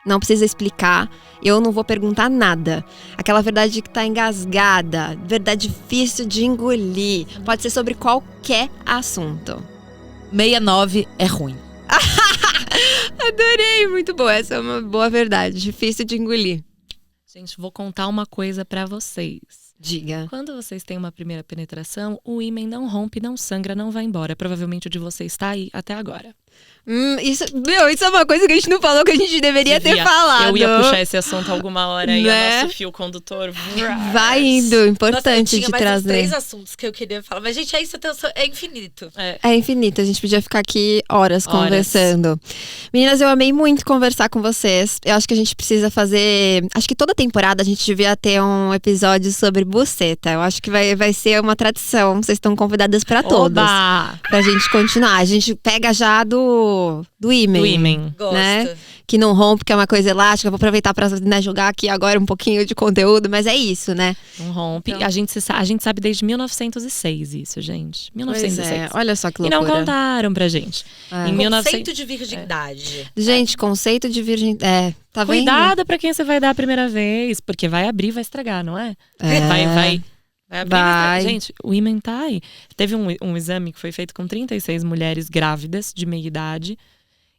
Não precisa explicar, eu não vou perguntar nada. Aquela verdade que tá engasgada, verdade difícil de engolir. Pode ser sobre qualquer assunto. 69 é ruim. Adorei, muito boa. Essa é uma boa verdade, difícil de engolir. Gente, vou contar uma coisa pra vocês. Diga. Quando vocês têm uma primeira penetração, o ímen não rompe, não sangra, não vai embora. Provavelmente o de vocês está aí até agora. Isso é uma coisa que a gente não falou, que a gente deveria ter falado. Eu ia puxar esse assunto alguma hora e Né? o nosso fio condutor. Vai indo, importante Nossa, de mais trazer. 3 assuntos que eu queria falar. Mas, gente, isso é infinito. É infinito, a gente podia ficar aqui horas conversando. Meninas, eu amei muito conversar com vocês. Eu acho que a gente precisa fazer... Acho que toda temporada a gente devia ter um episódio sobre buceta. Eu acho que vai ser uma tradição. Vocês estão convidadas pra todas. Oba! Pra gente continuar. A gente pega já do ímen. Do ímen. Gosto. Né? Que não rompe, que é uma coisa elástica. Vou aproveitar pra jogar aqui agora um pouquinho de conteúdo, mas é isso, né? Não rompe. Então. A gente sabe desde 1906 isso, gente. 1906. Pois é, olha só que E loucura. não contaram pra gente. É. Em 1900... Conceito de virgindade. Gente, conceito de virgem... tá vendo? Cuidado pra quem você vai dar a primeira vez, porque vai abrir e vai estragar, não é? Vai abrir e estragar. Gente, o ímen tá aí. Teve um exame que foi feito com 36 mulheres grávidas de meia idade.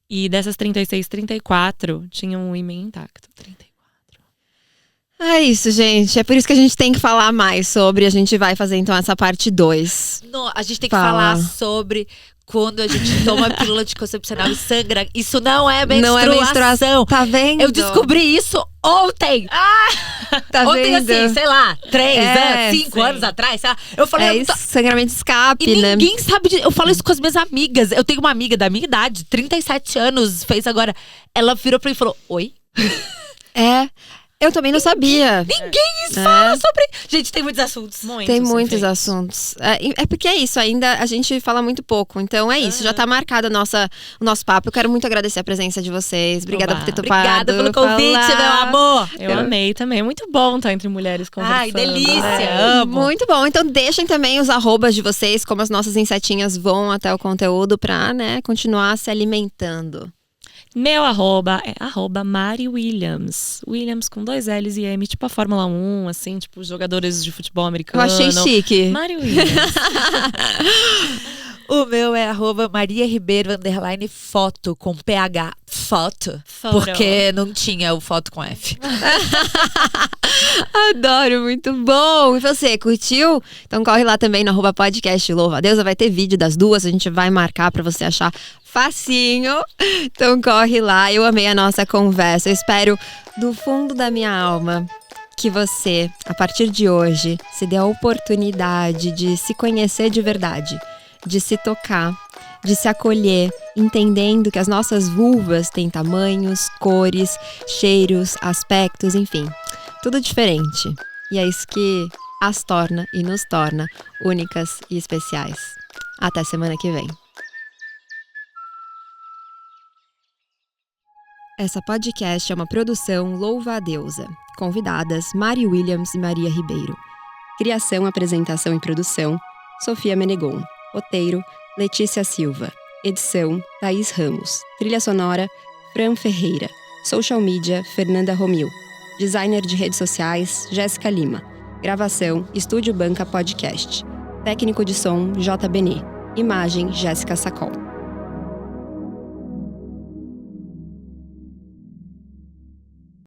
E dessas 36, 34 tinham um ímen intacto. 34. É isso, gente. É por isso que a gente tem que falar mais sobre. A gente vai fazer, então, essa parte 2. Não, a gente tem que Fala. falar sobre quando a gente toma pílula anticoncepcional e sangra. Isso não é menstruação. Não é menstruação. Tá vendo? Eu descobri isso ontem. Tá Ontem, vendo? assim, sei lá, 3 anos, 5 sim. anos atrás, sei lá. Eu falei, É sangramento de escape, e né? ninguém sabe disso. Eu falo isso com as minhas amigas. Eu tenho uma amiga da minha idade, 37 anos, fez agora. Ela virou pra mim e falou: oi? Eu também não sabia. Ninguém fala sobre. Gente, tem muitos assuntos. Tem muitos efeitos. assuntos. É porque é isso, ainda a gente fala muito pouco. Então é isso, já tá marcado o nosso papo. Eu quero muito agradecer a presença de vocês. Obrigada Oba. por ter topado. Obrigada pelo convite, falar. meu amor. Eu amei também. É muito bom estar entre mulheres conversando. Ai, delícia. né? Amo. Muito bom. Então deixem também os arrobas de vocês, como as nossas insetinhas vão até o conteúdo pra, né, continuar se alimentando. Meu arroba é @Mari Williams. Williams com 2 L's e M, tipo a Fórmula 1, assim, tipo jogadores de futebol Eu americano. achei chique. Mari Williams. O meu é @MariaRibeiro_foto com PH. Foto. Foto. Porque não tinha o foto com F. Adoro, muito bom. E você, curtiu? Então corre lá também no @podcast Louva a Deusa. Vai ter vídeo das duas, a gente vai marcar pra você achar facinho. Então corre lá. Eu amei a nossa conversa. Eu espero do fundo da minha alma que você, a partir de hoje, se dê a oportunidade de se conhecer de verdade, de se tocar, de se acolher, entendendo que as nossas vulvas têm tamanhos, cores, cheiros, aspectos, enfim, tudo diferente. E é isso que as torna e nos torna únicas e especiais. Até semana que vem. Essa podcast é uma produção Louva a Deusa. Convidadas Mari Williams e Maria Ribeiro. Criação, apresentação e produção Sofia Menegon. Roteiro Letícia Silva. Edição Thaís Ramos. Trilha sonora Fran Ferreira. Social media Fernanda Romil. Designer de redes sociais Jéssica Lima. Gravação Estúdio Banca Podcast. Técnico de som J. Benê. Imagem Jéssica Sacol.